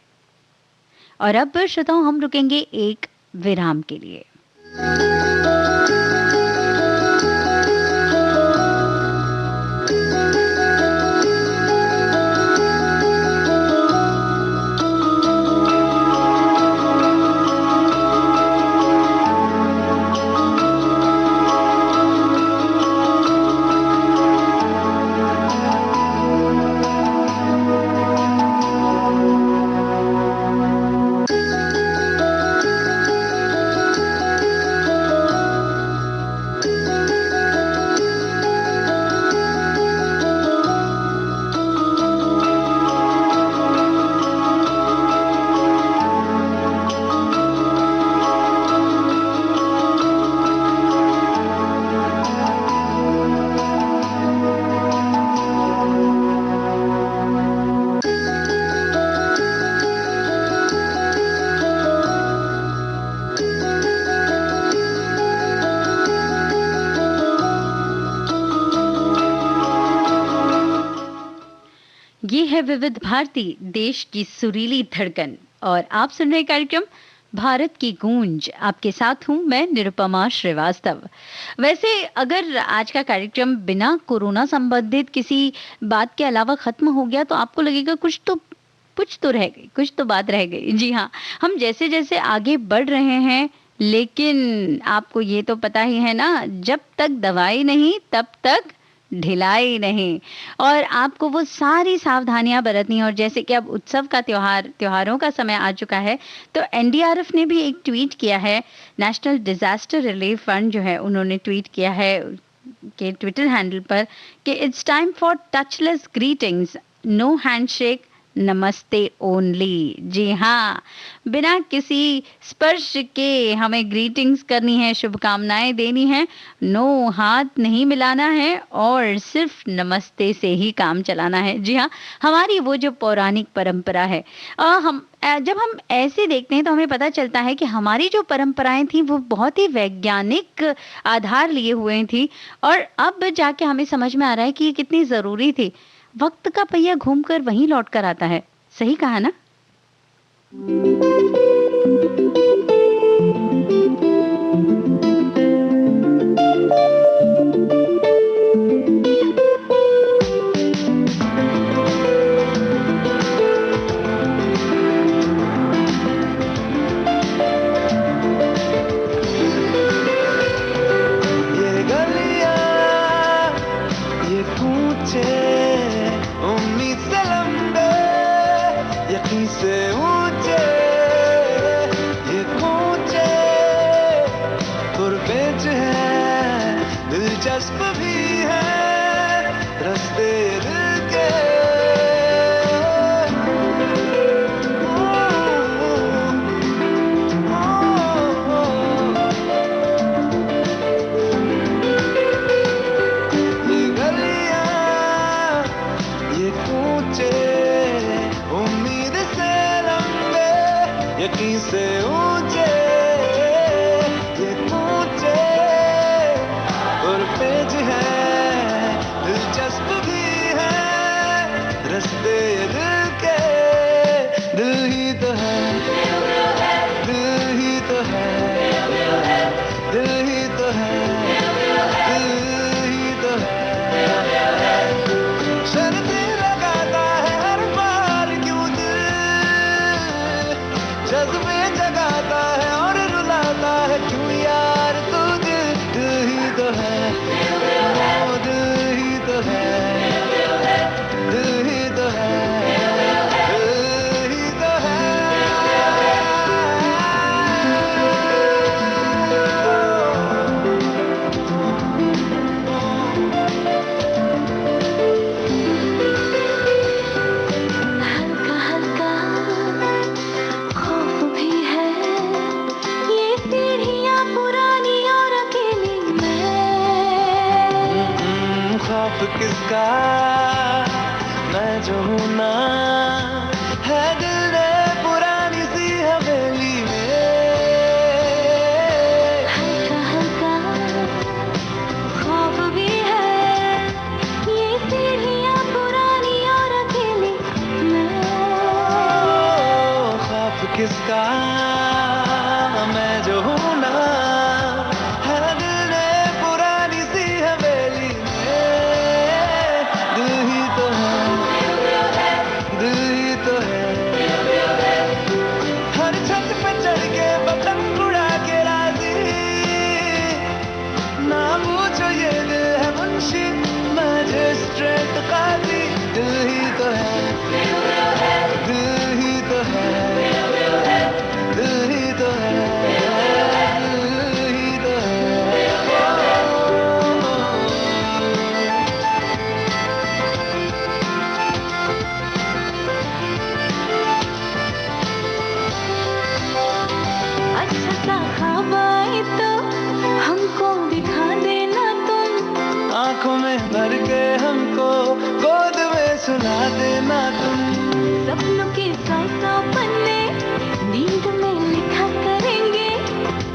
और अब श्रोताओं, हम रुकेंगे एक विराम के लिए। ये है विविध भारती, देश की सुरीली धड़कन, और आप सुन रहे कार्यक्रम भारत की गूंज। आपके साथ हूं मैं निरुपमा श्रीवास्तव। वैसे अगर आज का कार्यक्रम बिना कोरोना संबंधित किसी बात के अलावा खत्म हो गया तो आपको लगेगा कुछ तो रह गई, कुछ तो बात रह गई। जी हाँ, हम जैसे जैसे आगे बढ़ रहे हैं, लेकिन आपको ये तो पता ही है ना, जब तक दवाई नहीं तब तक ढिलाई नहीं। और आपको वो सारी सावधानियां बरतनी। और जैसे कि अब उत्सव का त्योहारों का समय आ चुका है, तो एनडीआरएफ ने भी एक ट्वीट किया है। नेशनल डिजास्टर रिलीफ फंड जो है उन्होंने ट्वीट किया है के ट्विटर हैंडल पर कि it's time for touchless greetings, no handshake, namaste only. जी हाँ, बिना किसी स्पर्श के हमें ग्रीटिंग्स करनी है, शुभकामनाएं देनी है, नो हाथ नहीं मिलाना है और सिर्फ नमस्ते से ही काम चलाना है। जी हाँ, हमारी वो जो पौराणिक परंपरा है। जब हम ऐसे देखते हैं तो हमें पता चलता है कि हमारी जो परंपराएं थी वो बहुत ही वैज्ञानिक आधार लिए हुए थी, और अब जाके हमें समझ में आ रहा है कि ये कितनी जरूरी थी। वक्त का पहिया घूमकर वहीं लौट कर आता है। सही कहा ना? दिलचस्प भी है रास्ते दिल के। ये गलियां ये कूचे उम्मीद से लंबे यकीन से ऊंचे ये कूचे और पेज है दिलचस्प भी है रास्ते दिल के। दिल ही तो है दिल ही तो है दिल ही तो है दिल ही तो है। शर्तें लगाता है हर बार क्यों दिल जज्बे जगाता है और रुलाता है क्यों यार तू दिल। दिल ही तो है ओ दिल ही तो है दिल ही तो है दिल ही तो है। हल्का हल्का खौफ भी है ये सीढ़ियाँ पुरानी और अकेली मैं। खौफ किसका मैं जो हूँ ना है दिल ने पुरानी सी हवेली में। हल्का हल्का खौफ भी है ये सीढ़ियाँ पुरानी और अकेली मैं। खौफ किसका मैं जो हूँ ना है दिल ने पुरानी सी हवेली में। दिल ही तो है दिल ही तो है। हर छत पे चढ़ के पतंग उड़ा के राजी ना पूछो ये दिल है मुंशी मैजिस्ट्रेट काजी। दिल ही तो है दिल ही तो है दिल ही तो है दिल ही तो है। अच्छा सा ख्वाब आए तो हमको दिखा देना तुम। आंखों में भर के हमको गोद में सुला देना तुम। सपनों के सौ सौ पन्ने नींद में लिखा करेंगे।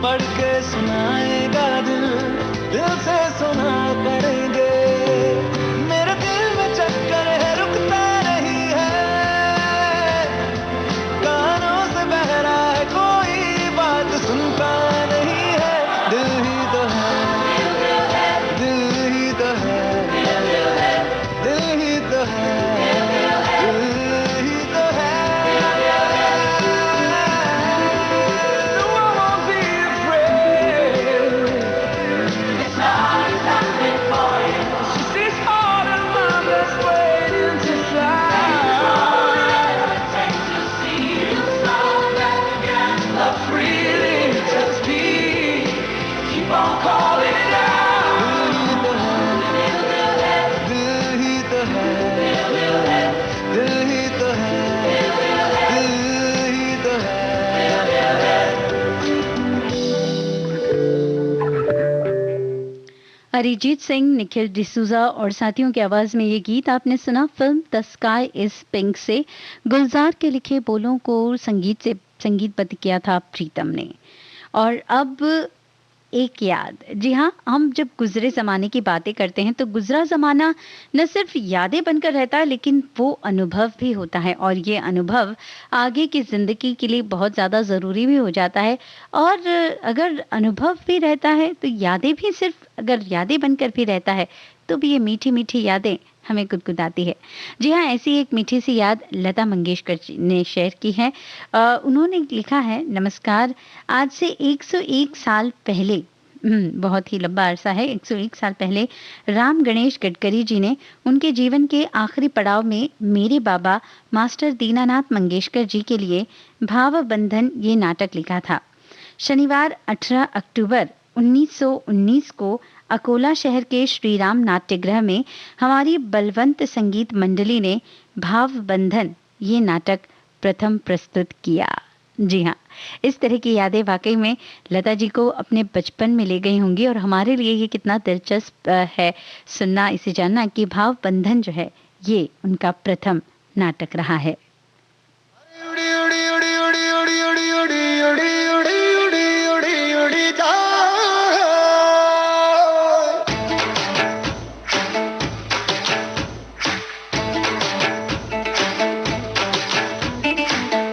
पढ़ के सुनाएगा दिल दिल से सुना करेंगे। मेरे दिल में चक्कर है रुकता नहीं है कानों से बह रहा है कोई बात सुनता नहीं है। दिल ही तो है दिल ही तो है दिल ही तो है दिल ही तो है। I won't be afraid. It's not happening for you. She's all in my best waiting to fly. Takes to see you smile back again. Love freely, just be. Keep on calling out. दिल ही तो है दिल ही तो है दिल ही तो है। अरिजीत सिंह, निखिल डिसूजा और साथियों की आवाज में ये गीत आपने सुना film the sky is pink से। गुलजार के लिखे बोलों को संगीतबद्ध किया था प्रीतम ने। और अब एक याद, जी हाँ, हम जब गुजरे ज़माने की बातें करते हैं तो गुजरा ज़माना न सिर्फ यादें बनकर रहता है लेकिन वो अनुभव भी होता है और ये अनुभव आगे की ज़िंदगी के लिए बहुत ज़्यादा ज़रूरी भी हो जाता है। और अगर अनुभव भी रहता है तो यादें भी सिर्फ अगर यादें बनकर भी रहता है तो भी ये मीठी मीठी यादें हमें गुदगुदाती है। जी हाँ, ऐसी एक मीठी सी याद लता मंगेशकर जी ने शेयर की है। उन्होंने लिखा है, नमस्कार, आज से 101 साल पहले, बहुत ही लंबा अरसा है, 101 साल पहले राम गणेश गडकरी जी ने उनके जीवन के आखिरी पड़ाव में मेरे बाबा मास्टर दीनानाथ मंगेशकर जी के लिए भाव बंधन ये नाटक लिखा था। शनिवार 18 अक्टूबर 1919 को अकोला शहर के श्री राम नाट्यगृह में हमारी बलवंत संगीत मंडली ने भाव बंधन ये नाटक प्रथम प्रस्तुत किया। जी हाँ, इस तरह की यादें वाकई में लता जी को अपने बचपन में ले गई होंगी और हमारे लिए ये कितना दिलचस्प है सुनना, इसे जानना कि भाव बंधन जो है ये उनका प्रथम नाटक रहा है। उड़ी उड़ी उड़ी उड़ी उड़ी उड़ी उड़ी उड़ी उड़ी उड़ी उड़ी उड़ी जा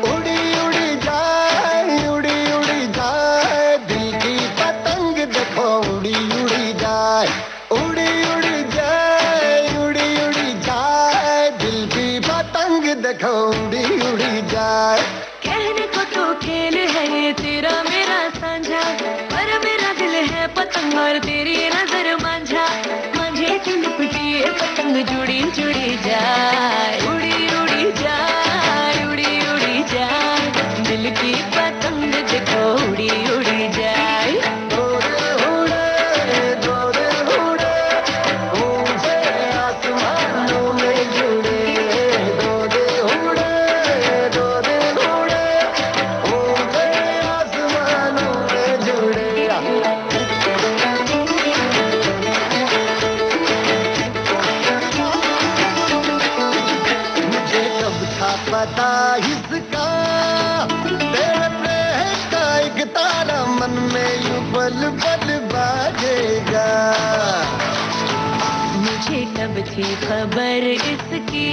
उड़ी उड़ी जाए उड़ी उड़ी जाए दिल की पतंग देखो उड़ी उड़ी जाए उड़ी उड़ी जाए उड़ी उड़ी जाए दिल की पतंग देखो उड़ी उड़ी जाए। कहने को तो खेल है ये तेरा मेरा साझा, पर मेरा दिल है पतंग और तेरी नजर मांझा। मांझे से लिपटी ये पतंग जुड़ी जुड़ी जाए उड़ी उड़ी जाए उड़ी उड़ी जाए दिल की पतंग देखो उड़ी उड़ी जाए। दौड़े उड़े ऊंचे आसमानों में जुड़े दौड़े उड़े ऊंचे आसमानों में जुड़े। मुझे कब था पता इसका तेरे प्रेम का एक तारा मन में यूं पल पल बाजेगा। मुझे कब थी खबर इसकी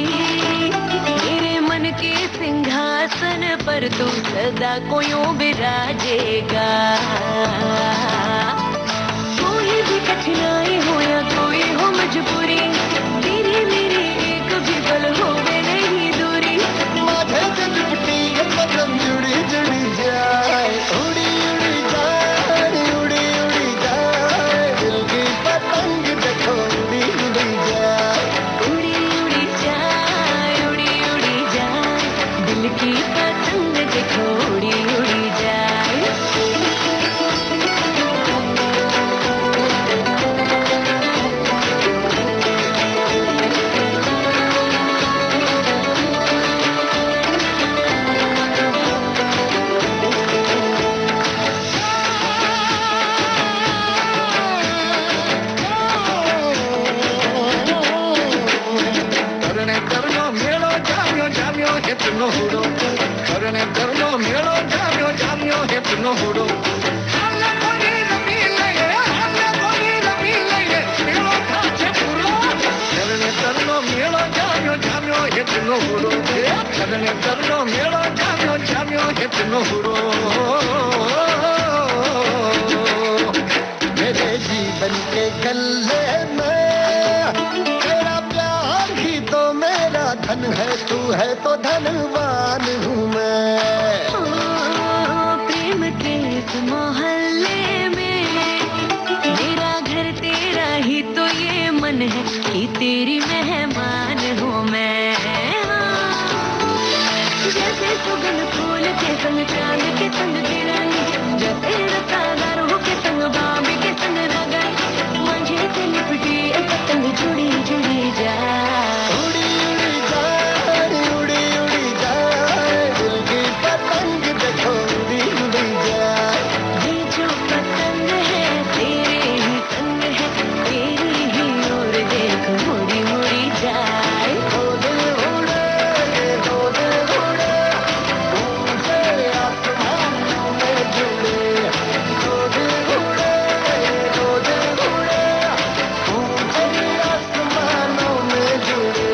मेरे मन के सिंहासन पर तू सदा को यूं बिराजेगा। कोई भी कठिनाई हो या कोई हो मजबूरी तेरी मेरी एक भी पल होवे नहीं दूरी। माथे से लिपटी ये पतंग जुड़ी जुड़ी जाए उड़ी उड़ी जाए उड़ी उड़ी जाए दिल की पतंग देखो उड़ी उड़ी जाए। उड़ी उड़ी जाए उड़ी उड़ी जाए दिल की पतंग देखो उड़ी उड़ी जाए। करने करनो मेलो जाम्यो जाम्यो हितनो हुडो करने करनो मेलो जाम्यो जाम्यो हितनो हुडो। हल्ला कोनी रमी लगे मेलो काचे पुरो करने करनो मेलो जाम्यो जाम्यो हितनो हुडो करने करनो मेलो जाम्यो जाम्यो हितनो हुडो। मेरे जीवन के गले में तेरा प्यार ही तो मेरा धन है तू है तो धनवान हूँ मैं। प्रेम के इस मोहल्ले में मेरा घर तेरा ही तो ये मन है कि तेरी मेहमान हूँ मैं। जैसे सुगंध फूल के संग चांद के संग तिरंगी जैसे रसादारों के संग बाबी के संग रंगाई। मुझे से लिपटी ये पतंग जुड़ी जुड़ी जाए उड़ी उड़ी जाए उड़ी उड़ी जाए दिल की पतंग देखो उड़ी उड़ी जाए। ये जो पतंग है तेरे ही संग है तेरी ही ओर देख मुड़ी मुड़ी जाए। दौड़े उड़े ऊंचे आसमानों में जुड़े दौड़े उड़े ऊंचे आसमानों में जुड़े।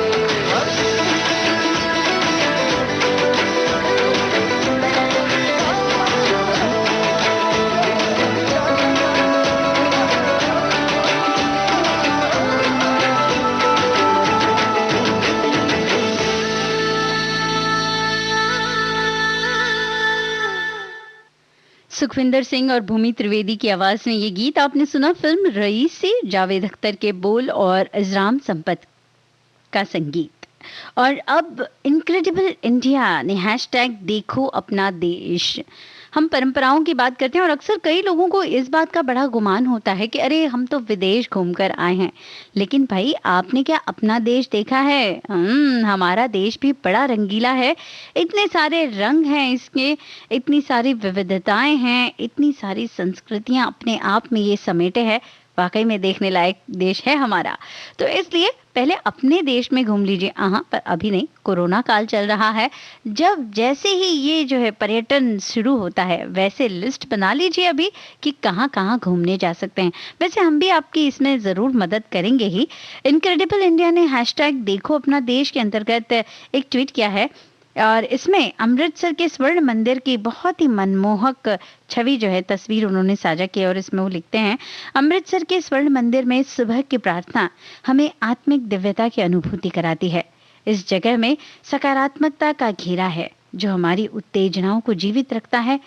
सुखविंदर सिंह और भूमि त्रिवेदी की आवाज में ये गीत आपने सुना फिल्म रईस से। जावेद अख्तर के बोल और इजराम संपत का संगीत। और अब इनक्रेडिबल इंडिया ने हैशटैग देखो अपना देश हम परंपराओं की बात करते हैं और अक्सर कई लोगों को इस बात का बड़ा गुमान होता है कि अरे हम तो विदेश घूमकर आए हैं। लेकिन भाई आपने क्या अपना देश देखा है? हमारा देश भी बड़ा रंगीला है। इतने सारे रंग हैं इसके, इतनी सारी विविधताएं हैं, इतनी सारी संस्कृतियां अपने आप में ये समेटे है। वाकई में देखने लायक देश है हमारा। तो इसलिए पहले अपने देश में घूम लीजिए। पर अभी नहीं, कोरोना काल चल रहा है। जब जैसे ही ये जो है पर्यटन शुरू होता है, वैसे लिस्ट बना लीजिए अभी कि कहाँ कहाँ घूमने जा सकते हैं। वैसे हम भी आपकी इसमें जरूर मदद करेंगे ही। इनक्रेडिबल इंडिया ने हैशटैग देखो अपना देश के अंतर्गत एक ट्वीट किया है और इसमें अमृतसर के स्वर्ण मंदिर की बहुत ही मनमोहक छवि जो है तस्वीर उन्होंने साझा की और इसमें वो लिखते हैं, अमृतसर के स्वर्ण मंदिर में सुबह की प्रार्थना हमें आत्मिक दिव्यता की अनुभूति कराती है। इस जगह में सकारात्मकता का घेरा है जो हमारी उत्तेजनाओं को जीवित रखता है।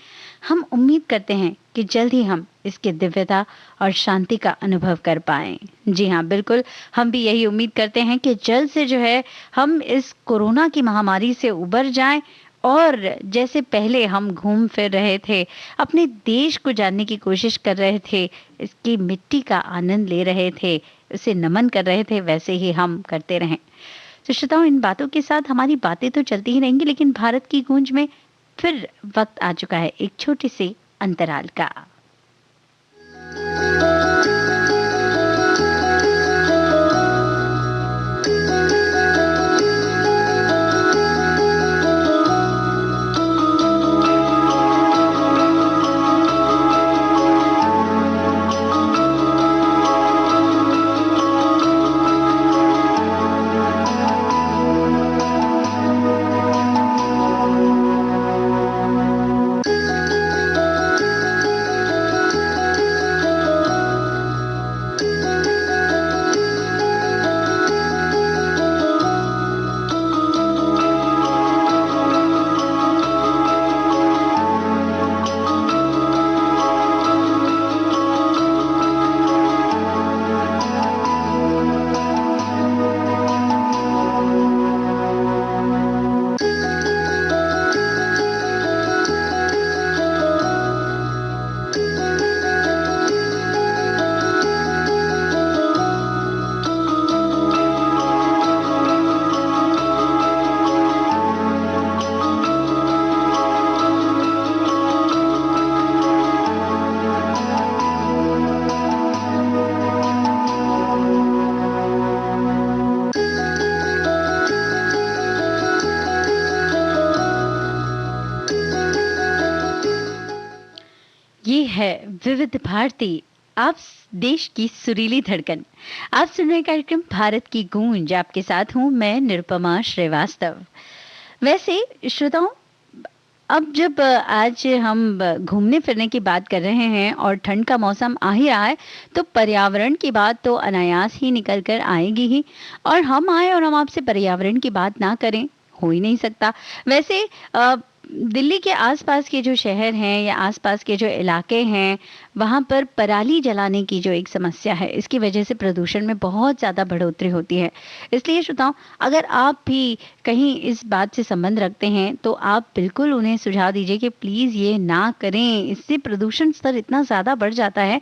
हम उम्मीद करते हैं कि जल्द ही हम इसकी दिव्यता और शांति का अनुभव कर पाएं। जी हाँ, बिल्कुल, हम भी यही उम्मीद करते हैं कि जल्द से जो है हम इस कोरोना की महामारी से उबर जाएं और जैसे पहले हम घूम फिर रहे थे, अपने देश को जानने की कोशिश कर रहे थे, इसकी मिट्टी का आनंद ले रहे थे, उसे नमन कर रहे थे, वैसे ही हम करते रहें। तो श्रोताओं, इन बातों के साथ हमारी बातें तो चलती ही रहेंगी, लेकिन भारत की गूंज में फिर वक्त आ चुका है एक छोटे से अंतराल का। ये है विविध भारती, आप देश की सुरीली धड़कन। आप सुन रहे कार्यक्रम भारत की गूंज, आपके साथ हूं मैं निरुपमा श्रीवास्तव। वैसे श्रोताओं, अब जब आज हम घूमने फिरने की बात कर रहे हैं और ठंड का मौसम आ ही रहा है, तो पर्यावरण की बात तो अनायास ही निकल कर आएगी ही। और हम आए और हम आपसे पर्यावरण की बात ना करें, हो ही नहीं सकता। वैसे दिल्ली के आसपास के जो शहर हैं या आसपास के जो इलाके हैं, वहाँ पर पराली जलाने की जो एक समस्या है, इसकी वजह से प्रदूषण में बहुत ज़्यादा बढ़ोतरी होती है। इसलिए श्रोताओं, अगर आप भी कहीं इस बात से संबंध रखते हैं तो आप बिल्कुल उन्हें सुझाव दीजिए कि प्लीज़ ये ना करें। इससे प्रदूषण स्तर इतना ज़्यादा बढ़ जाता है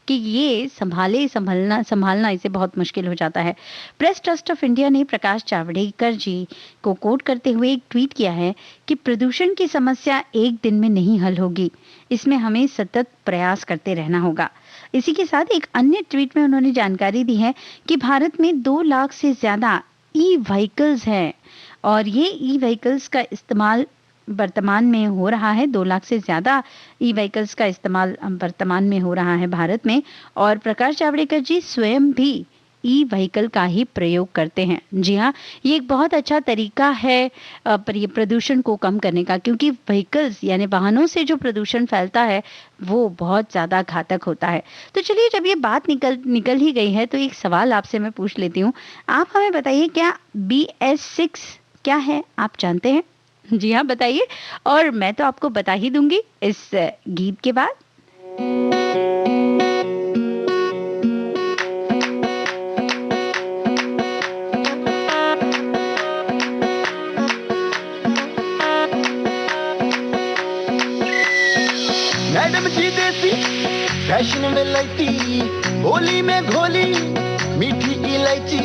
कि ये संभालना इसे बहुत मुश्किल हो जाता है। प्रेस ट्रस्ट ऑफ इंडिया ने प्रकाश जावड़ेकर जी को कोट करते हुए एक ट्वीट किया है कि प्रदूषण की समस्या एक दिन में नहीं हल होगी, इसमें हमें सतत प्रयास करते रहना होगा। इसी के साथ एक अन्य ट्वीट में उन्होंने जानकारी दी है कि भारत में 2 लाख से ज्यादा ई व्हीकल्स हैं और ये ई व्हीकल्स का इस्तेमाल वर्तमान में हो रहा है। 2 लाख से ज्यादा ई व्हीकल्स का इस्तेमाल वर्तमान में हो रहा है भारत में। और प्रकाश जावड़ेकर जी स्वयं भी ई व्हीकल का ही प्रयोग करते हैं। जी हाँ, ये एक बहुत अच्छा तरीका है प्रदूषण को कम करने का, क्योंकि व्हीकल्स यानी वाहनों से जो प्रदूषण फैलता है वो बहुत ज़्यादा घातक होता है। तो चलिए, जब ये बात निकल ही गई है तो एक सवाल आपसे मैं पूछ लेती हूँ। आप हमें बताइए, क्या BS6 क्या है, आप जानते हैं? जी हाँ, बताइए। और मैं तो आपको बता ही दूंगी इस गीत के बाद। फैशन वेलाइटी होली में घोली मीठी इलायची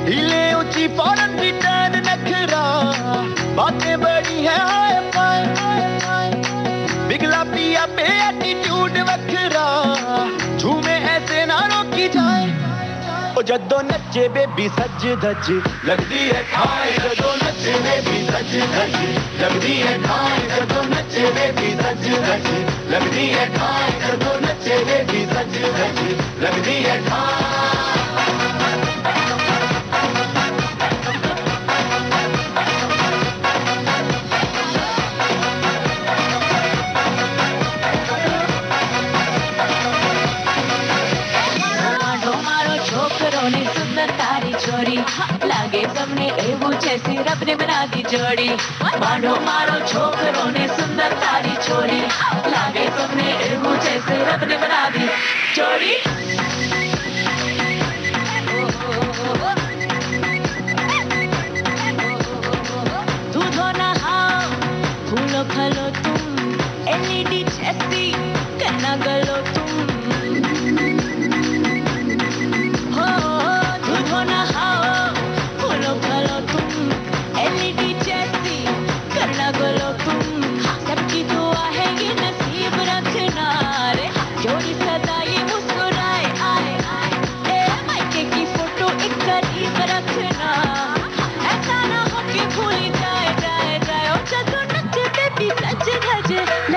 हिले ऊंची फौरन रिटर्न नखरा बातें बड़ी है हाय हाय हाय बिगला पिया पे एटीट्यूड वखरा झूमे ऐसे ना रोकी जाए ओ जद्दो नचे बेबी सज धज लगदी है ठाई जद्दो नचे बेबी सज धज लगदी है ठाई जद्दो नचे बेबी सज धज लगदी है ठाई जद्दो नचे बेबी सज धज लगदी है छोरी लागे सबने एवं जैसी रब ने बना दी जोड़ी मानो मारो छोकरों ने सुंदर तारी छोरी लागे सबने एवं जैसे रब ने बना दी जोड़ी दूधो नहाओ फूलो खलो तुम एलईडी जैसी करना गलो तुम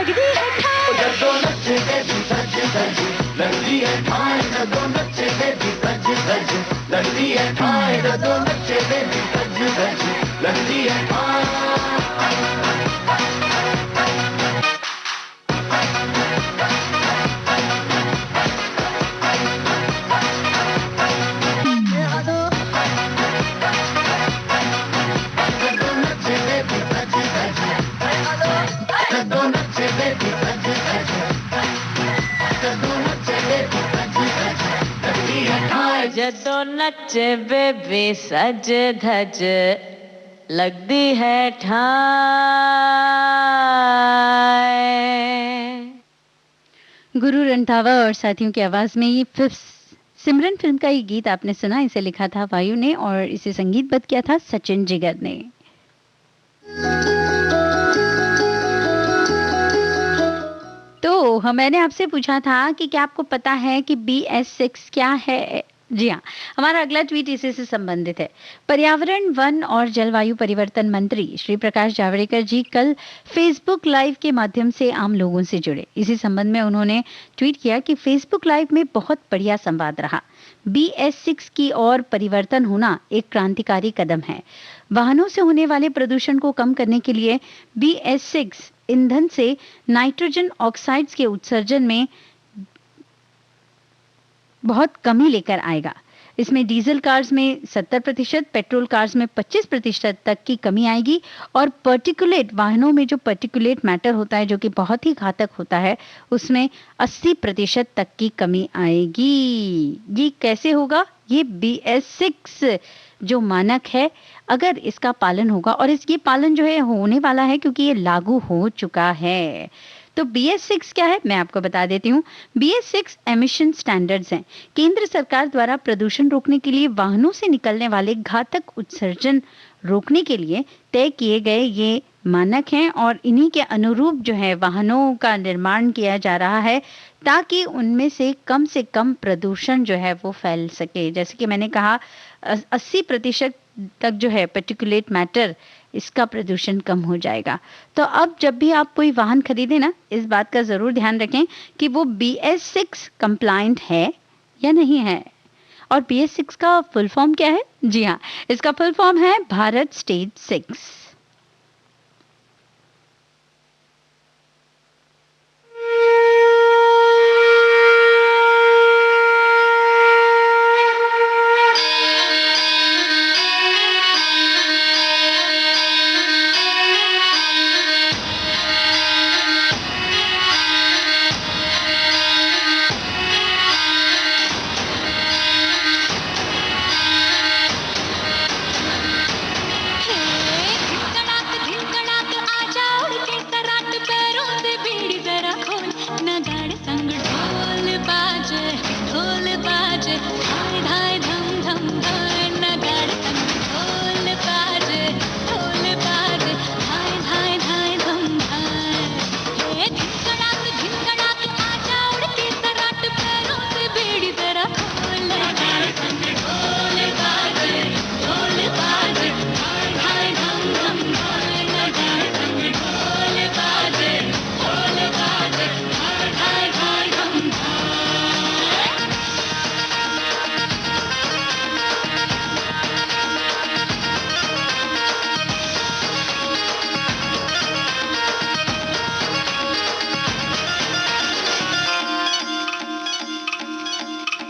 लगदी है ठाई जदों नचे बेबी सज धज लगदी है ठाई जदों नचे बेबी सज धज लगदी है जदों नचे बेबी सज धज लगदी है ठाई। गुरु रंधावा और साथियों की आवाज में ये सिमरन फिल्म का ये गीत आपने सुना। इसे लिखा था वायु ने और इसे संगीतबद्ध किया था सचिन जिगर ने। तो मैंने आपसे पूछा था कि क्या आपको पता है कि BS6 क्या है। जी हाँ, हमारा अगला ट्वीट इसी से संबंधित है। पर्यावरण, वन और जलवायु परिवर्तन मंत्री श्री प्रकाश जावड़ेकर जी कल फेसबुक लाइव के माध्यम से आम लोगों से जुड़े। इसी संबंध में उन्होंने ट्वीट किया कि फेसबुक लाइव में बहुत बढ़िया संवाद रहा। BS6 की ओर परिवर्तन होना एक क्रांतिकारी कदम है। वाहनों से होने वाले प्रदूषण को कम करने के लिए BS6 ईंधन से नाइट्रोजन ऑक्साइड्स के उत्सर्जन में बहुत कमी लेकर आएगा। इसमें डीजल कार्स में 70%, पेट्रोल कार्स में 25% तक की कमी आएगी और पर्टिकुलेट वाहनों में जो पर्टिकुलेट मैटर होता है जो कि बहुत ही घातक होता है उसमें 80% तक की कमी आएगी। ये कैसे होगा? ये BS6 जो मानक है अगर इसका पालन होगा, और ये पालन जो है होने वाला है क्योंकि ये लागू हो चुका है। तो BS6 क्या है मैं आपको बता देती हूँ। BS6 एमिशन स्टैंडर्ड्स हैं। केंद्र सरकार द्वारा प्रदूषण रोकने के लिए वाहनों से निकलने वाले घातक उत्सर्जन रोकने के लिए तय किए गए ये मानक हैं और इन्हीं के अनुरूप जो है वाहनों का निर्माण किया जा रहा है ताकि उनमें से कम प्रदूषण जो है वो फैल सके। जैसे कि मैंने कहा 80% तक जो है पर्टिकुलेट मैटर इसका प्रदूषण कम हो जाएगा। तो अब जब भी आप कोई वाहन खरीदें ना, इस बात का जरूर ध्यान रखें कि वो BS6 कंप्लायंट है या नहीं है। और BS6 का फुल फॉर्म क्या है? जी हाँ, इसका फुल फॉर्म है भारत स्टेज 6।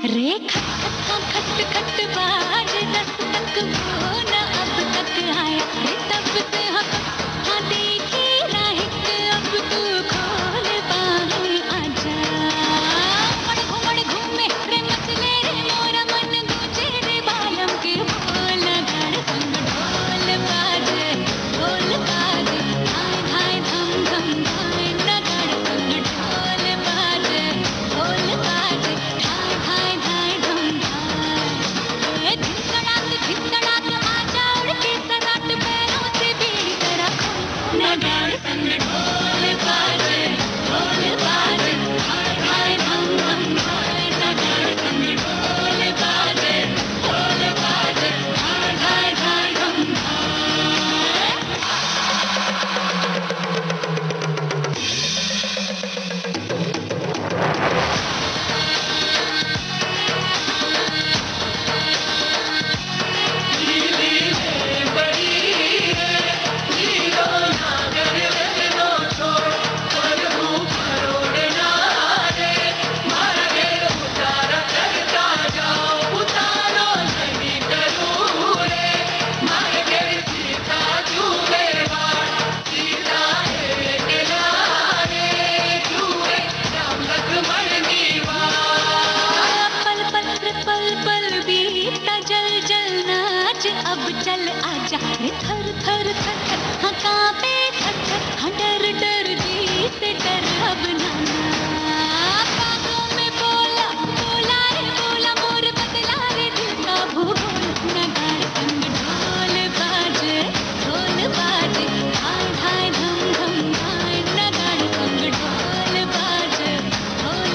रे खट खट बाज दस तक वो न अब तक आया रे तब से हाँ देखी राहिक अब तू खोल बाहें आजा घुमड़ घूमे रे मचले रे मोरा मन गूंजे रे बालम के बोल गड़ संग ढोल बाजे धाय धाय धम धम धाय नगड़ संग ढोल बाजे धाय धाय धाय धम धाय धिकड़ाक आजा उड़ के सराट पैरों से बीड़ी करा खो नगाड़ संग ढोल बाजे धाय धाय धम धम धाय नगाड़ संग ढोल बाजे धाय धाय धाय धम धाय पल पल बीता जल जल नाच अब चल आजा रे थर थर थर थर हाँ कांपे थर थर हाँ डर डर जी से डर अब नाना बागों में बोला बोला रे बोला मोर बदला रे दिल का भूल नगाड़ संग ढोल बाजे धाय धाय धम धम धाय नगाड़ संग ढोल बाजे धाय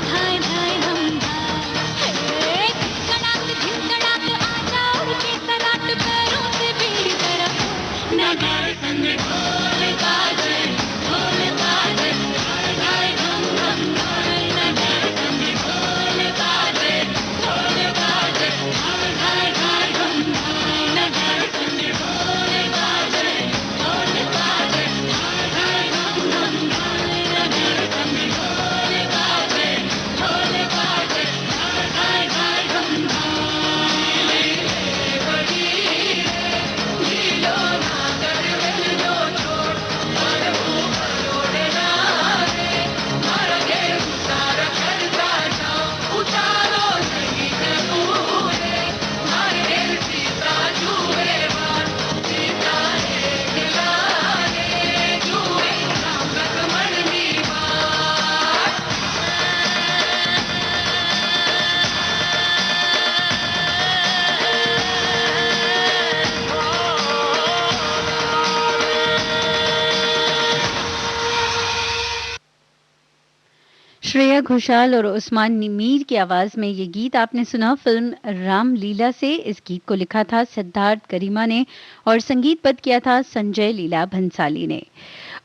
धाय धाय धम धाय धिकड़ाक आजा उड़ के सराट पैरों से बीड़ी तरफ नगाड़ संग ढोल बाजे धाय धाय धम धम धाय नगाड़ संग ढोल बाजे धाय धाय धाय धम धाय नगाड़ संग ढोल बाजे धाय धाय धम धम धाय नगाड़ संग ढोल बाजे धाय धाय धम श्रेया घोषाल और उस्मान मीर की आवाज में ये गीत आपने सुना फिल्म रामलीला से। इस गीत को लिखा था सिद्धार्थ गरिमा ने और संगीतबद्ध किया था संजय लीला भंसाली ने।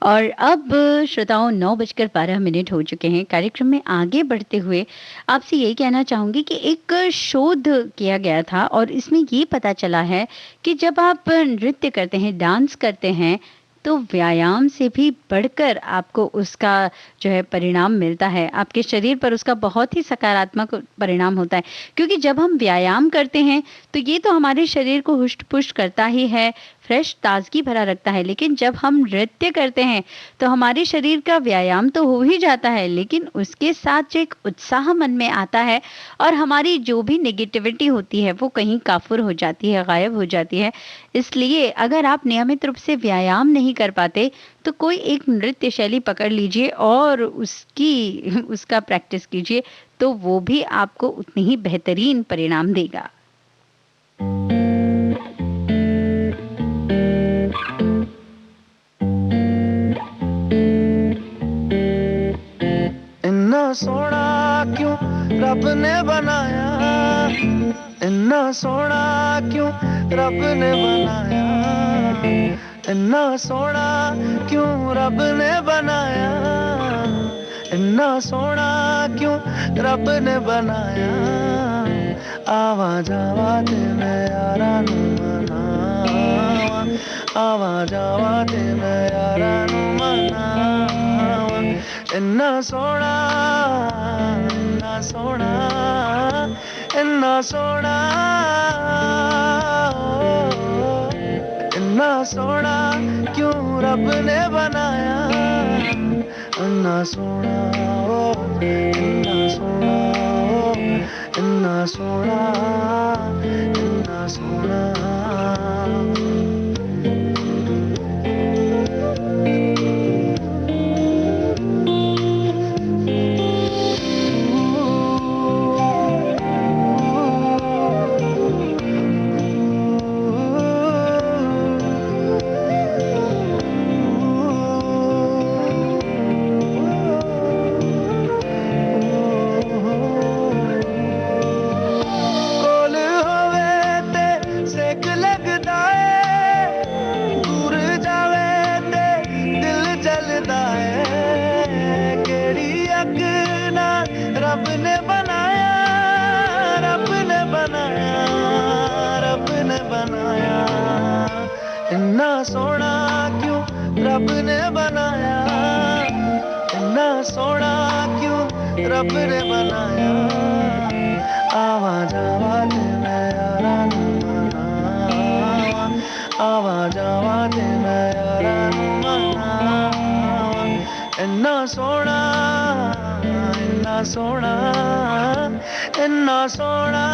और अब श्रोताओं 9:12 हो चुके हैं। कार्यक्रम में आगे बढ़ते हुए आपसे यही कहना चाहूंगी कि एक शोध किया गया था और इसमें ये पता चला है कि जब आप नृत्य करते हैं, डांस करते हैं, तो व्यायाम से भी बढ़कर आपको उसका जो है परिणाम मिलता है। आपके शरीर पर उसका बहुत ही सकारात्मक परिणाम होता है, क्योंकि जब हम व्यायाम करते हैं तो ये तो हमारे शरीर को हुष्ट पुष्ट करता ही है, फ्रेश ताजगी भरा रखता है। लेकिन जब हम नृत्य करते हैं तो हमारे शरीर का व्यायाम तो हो ही जाता है, लेकिन उसके साथ जो एक उत्साह मन में आता है और हमारी जो भी नेगेटिविटी होती है वो कहीं काफुर हो जाती है, गायब हो जाती है। इसलिए अगर आप नियमित रूप से व्यायाम नहीं कर पाते तो कोई एक नृत्य शैली पकड़ लीजिए और उसका प्रैक्टिस कीजिए, तो वो भी आपको उतनी ही बेहतरीन परिणाम देगा। इन्ना सोना क्यों रब ने बनाया, इन्ना सोना क्यों रब ने बनाया, इन्ना सोना क्यों रब ने बनाया, इन्ना सोना क्यों रब ने बनाया। आवा जावा ते मैं यारा नू मनावा, आवा जावा ते मैं यारा नू मनावा। इन्ना सोना, इन्ना सोना इन्ना सोना, इन्ना सोना क्यों रब ने बनाया, इन्ना सोना, इन्ना सोना, इन्ना सोना, इन्ना सोना। इन्ना सोना क्यों रब ने बनाया, इन्ना सोना क्यों रब ने बनाया। आवाज आवाज मैं यारा नू मनावा, आवाज आवाज मैं यारा नू मनावा। इन्ना सोना, इन्ना सोना, इन्ना सोना।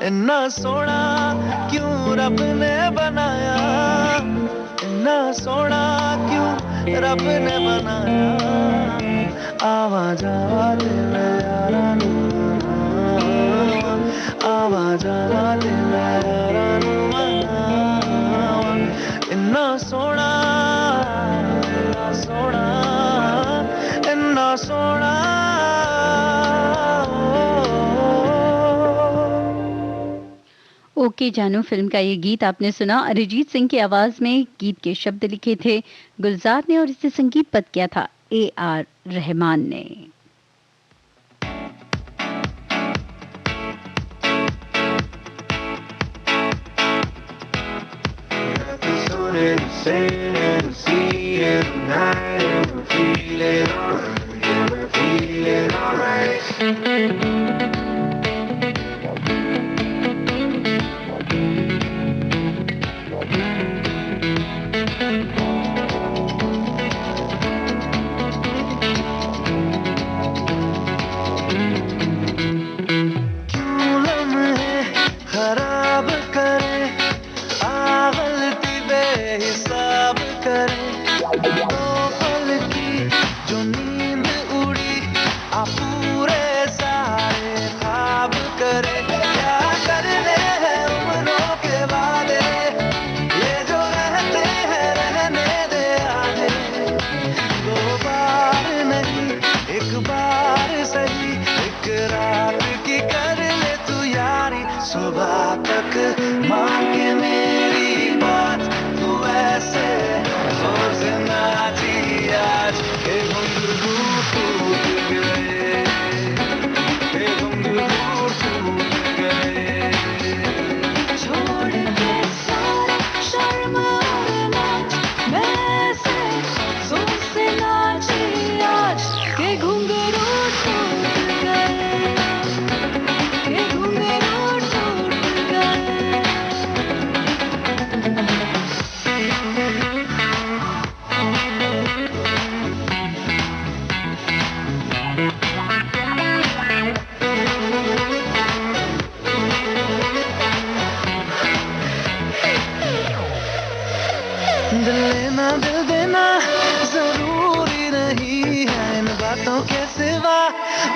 इन्ना सोना क्यों रब ने बनाया, इन्ना सोना क्यों रब ने बनाया। आवाज आवाज मैं यारा नू मनावा, आवाज आवाज मैं यारा नू मनावा। इन्ना सोना, इन्ना सोना, इन्ना सोना। ओके जानू फिल्म का ये गीत आपने सुना। अरिजीत सिंह की आवाज में गीत के शब्द लिखे थे गुलजार ने और इसे संगीतबद्ध किया था AR रहमान ने।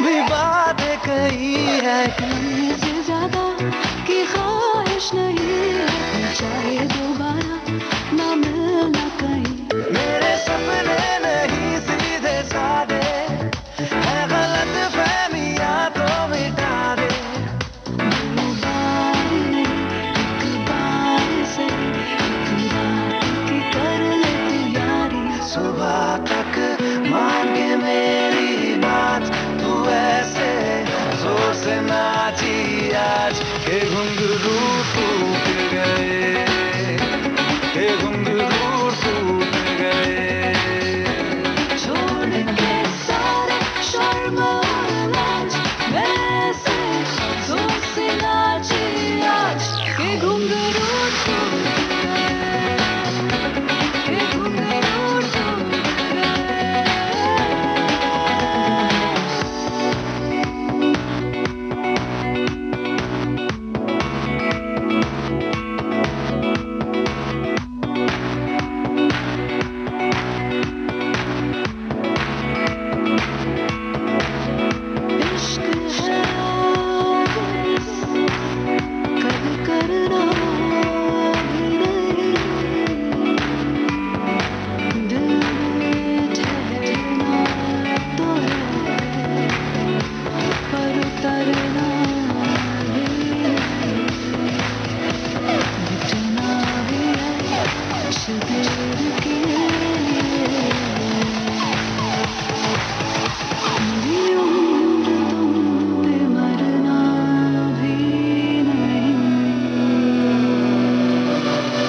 भी बात बातें कही है से ज्यादा की ख्वाहिश नहीं है, चाहे दोबारा ना मिलना कहीं। मेरे सपने नहीं सीधे साधे है, गलत फहमियां तो मिटा दे। दो बार एक बार से एक रात की कर ले तू यारी। सुबह तक मान के मेरी बात, तू ऐसे जोर से नाची आज के घुंघरू टूट गए, के घुंघरू टूट गए। छोड़ के सारे शर्म और लाज, वैसे जोर से नाची आज के घुंघरू टूट गए, के घुंघरू टूट गए। इश्क है बस, कभी करना भी नहीं, दिल में ठहरना तो है, पर उतरना भी नहीं, मिटना भी है कुछ देर के लिए। मेरी उम्र तुम पे मरना भी नहीं।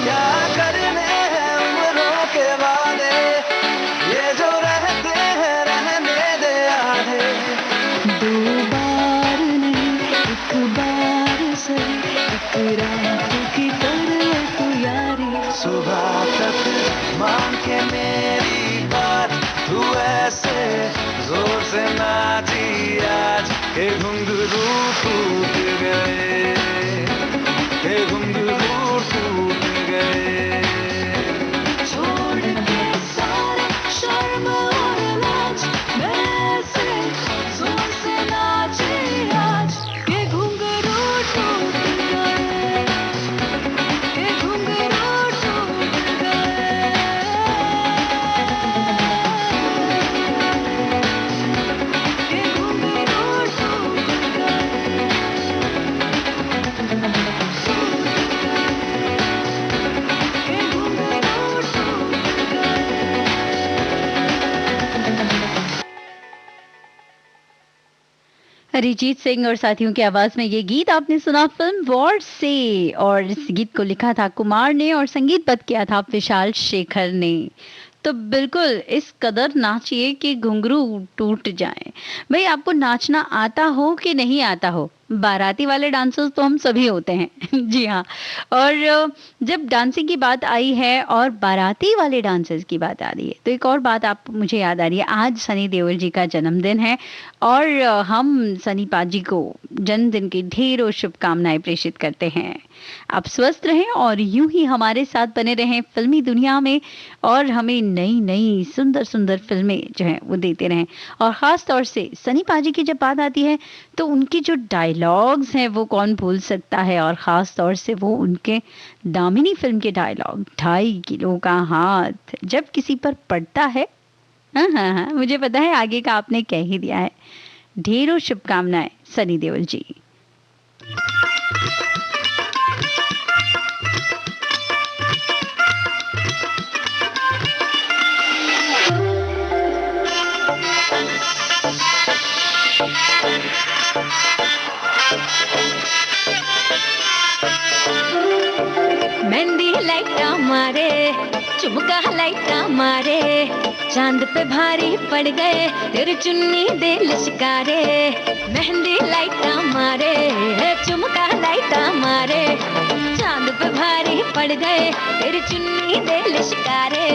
क्या करने हैं उम्रों के वादे, ये जो रहते हैं रहने दे आधे। दो बार नहीं एक बार से एक रात की कर ले तू यारी। सुबह तक मान के मेरी बात, तू ऐसे जोर से नाची आज के घुंघरू टूट गए, के घुंघरू टूट गए। छोड़ के सारे शर्म और लाज, वैसे जोर से नाची आज के घुंघरू टूट गए, के घुंघरू टूट गए, के घुंघरू टूट गए। अरिजीत सिंह और साथियों की आवाज में ये गीत आपने सुना फिल्म वॉर से, और इस गीत को लिखा था कुमार ने और संगीतबद्ध किया था विशाल शेखर ने। तो बिल्कुल इस कदर नाचिए कि घुंघरू टूट जाए। भाई आपको नाचना आता हो कि नहीं आता हो, बाराती वाले डांसर्स तो हम सभी होते हैं जी हाँ। और जब डांसिंग की बात आई है और बाराती वाले डांसर्स की बात आ रही है, तो एक और बात आप मुझे याद आ रही है। आज सनी देओल जी का जन्मदिन है और हम सनी पाजी को जन्मदिन की ढेरों शुभकामनाएं प्रेषित करते हैं। आप स्वस्थ रहें और यूं ही हमारे साथ बने रहें फिल्मी दुनिया में, और हमें नई नई सुंदर सुंदर फिल्में जो हैं वो देते रहें। और ख़ास तौर से सनी पाजी की जब बात आती है तो उनकी जो डायलॉग्स हैं वो कौन भूल सकता है, और ख़ास तौर से वो उनके दामिनी फिल्म के डायलॉग, 2.5 किलो का हाथ जब किसी पर पड़ता है। हाँ हाँ हाँ, मुझे पता है आगे का आपने कह ही दिया है। ढेरों शुभकामनाएं सनी देओल जी। मेहंदी लाइटा मारे, चुमका लाइटा मारे, चांद पे भारी पड़ गए तेरी चुन्नी दे लिशकारे। मेहंदी लाइटा मारे, चुमका लाइटा मारे, चांद पे भारी पड़ गए तेरी चुन्नी दे लिशकारे।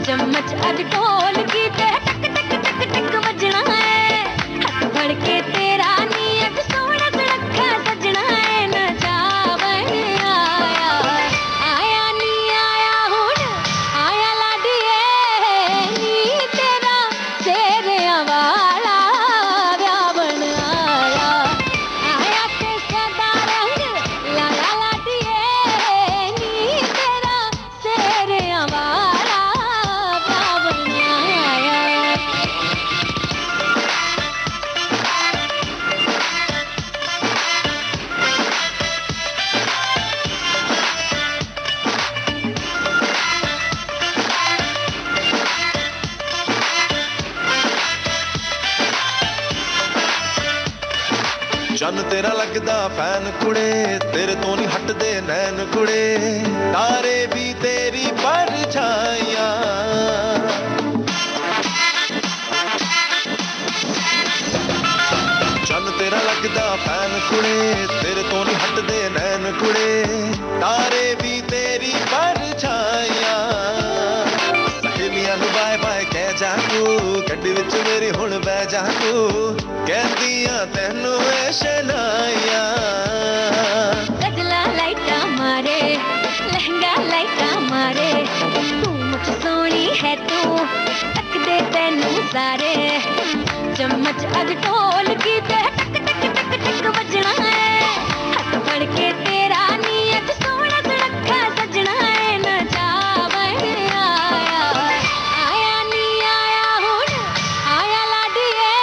चम्मच अब ढोल की ते टक टक टक टक बजना है, हाथ फड़ के तेरा नी अग सोना सड़खा सजना है। न जावन आया, आया नी आया हुण, आया लाडिए नी तेरा शेरिया वाला व्यावन ਚੰਨ ਤੇਰਾ ਲੱਗਦਾ ਫੈਨ ਕੁੜੇ ਤੇਰੇ ਤੋਂ ਨਹੀਂ ਹਟਦੇ ਨੈਣ ਕੁੜੇ ਤਾਰੇ ਵੀ ਤੇਰੀ ਪਰਛਾਈਆਂ ਚੰਨ ਤੇਰਾ ਲੱਗਦਾ ਫੈਨ ਕੁੜੇ ਤੇਰੇ ਤੋਂ ਨਹੀਂ ਹਟਦੇ ਨੈਣ ਕੁੜੇ ਤਾਰੇ ਵੀ ਤੇਰੀ ਪਰਛਾਈਆਂ ਸਹੇਲੀਆਂ ਨੂੰ ਬਾਏ ਬਾਏ ਕਹਿ ਜਾ ਤੂੰ ਗੱਡੀ ਵਿੱਚ ਮੇਰੀ ਹੁਣ ਬਹਿ ਜਾ ਤੂੰ ਕਹਿੰਦੀਆਂ ਤੈਨੂੰ ਇਹ ਸ਼ਨਾਈਆਂ गजला लाइटा मारे लहंगा लाइटा मारे तू मुझ सोनी है तू तक दे तेनू सारे चम्मच अग ढोल की ते टक टक टक टक बजना है हथ फड़ के तेरा नीयत सोना सुरखा सजना है न जावे आया आया नी आया हुण आया लाडिए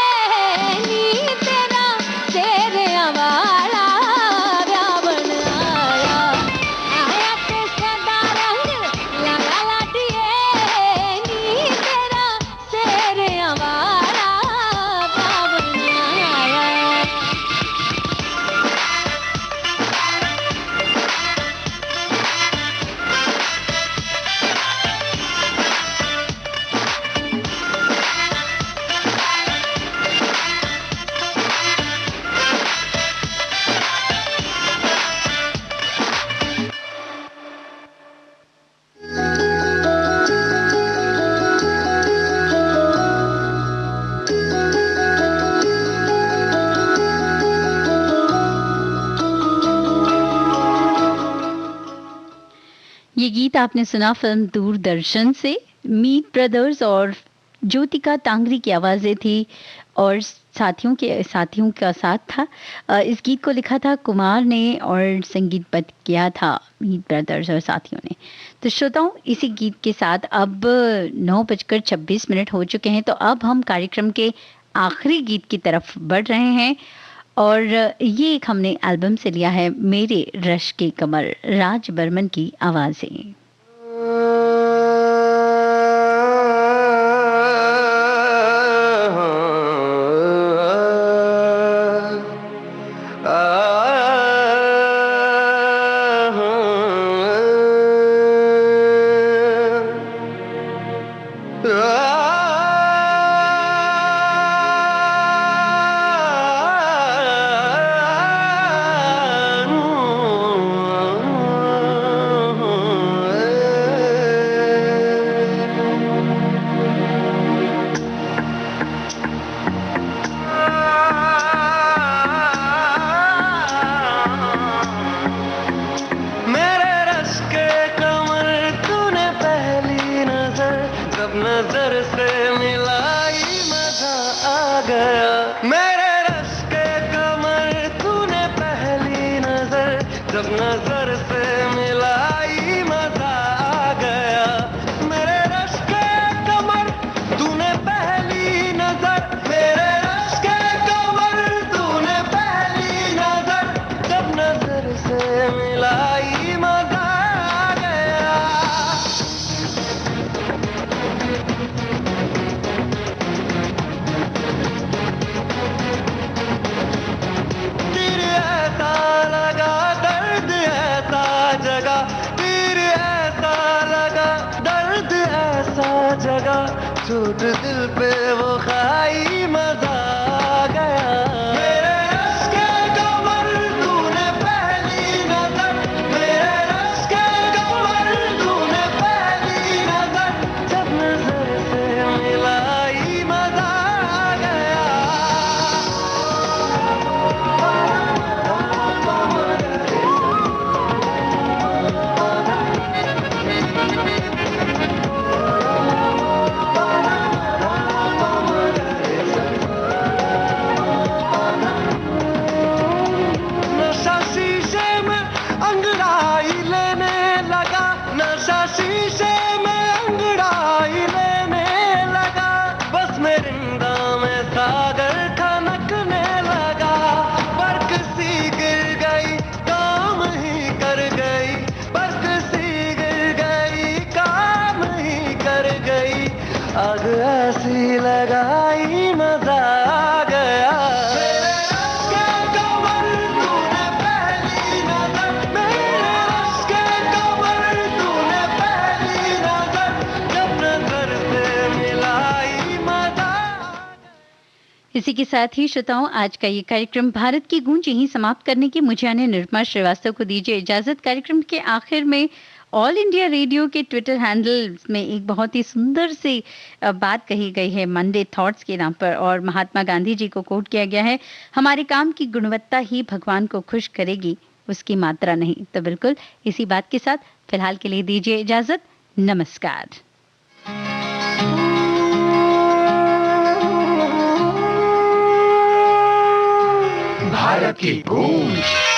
नी तेरा तेरे वाला रावण आया आया ते सदा रंग लगा लाडिए नी तेरा तेरे वाला रावण आया ये गीत आपने सुना फिल्म दूरदर्शन से। मीत ब्रदर्स और ज्योतिका टांगरी की आवाज़ें थी और साथियों का साथ था। इस गीत को लिखा था कुमार ने और संगीतबद्ध किया था मीत ब्रदर्स और साथियों ने। तो श्रोताओं, इसी गीत के साथ अब 9:26 हो चुके हैं। तो अब हम कार्यक्रम के आखिरी गीत की तरफ बढ़ रहे हैं और ये एक हमने एल्बम से लिया है, मेरे रश के कमर, राज बर्मन की आवाज़ें। छूट दिल पे वो खाई मजा आ गया मेरे रस के कमर तूने पहली नजर मेरे रस के कमर तूने पहली नजर जब नजर से मिलाई मजा आ गया इसी के साथ ही श्रोताओं, आज का ये कार्यक्रम भारत की गूंज यहीं समाप्त करने की मुझे यानी निर्मा श्रीवास्तव को दीजिए इजाजत। कार्यक्रम के आखिर में ऑल इंडिया रेडियो के ट्विटर हैंडल में एक बहुत ही सुंदर सी बात कही गई है मंडे थॉट्स के नाम पर, और महात्मा गांधी जी को कोट किया गया है, हमारे काम की गुणवत्ता ही भगवान को खुश करेगी, उसकी मात्रा नहीं। तो बिल्कुल इसी बात के साथ फिलहाल के लिए दीजिए इजाजत। नमस्कार। भारत की गूंज।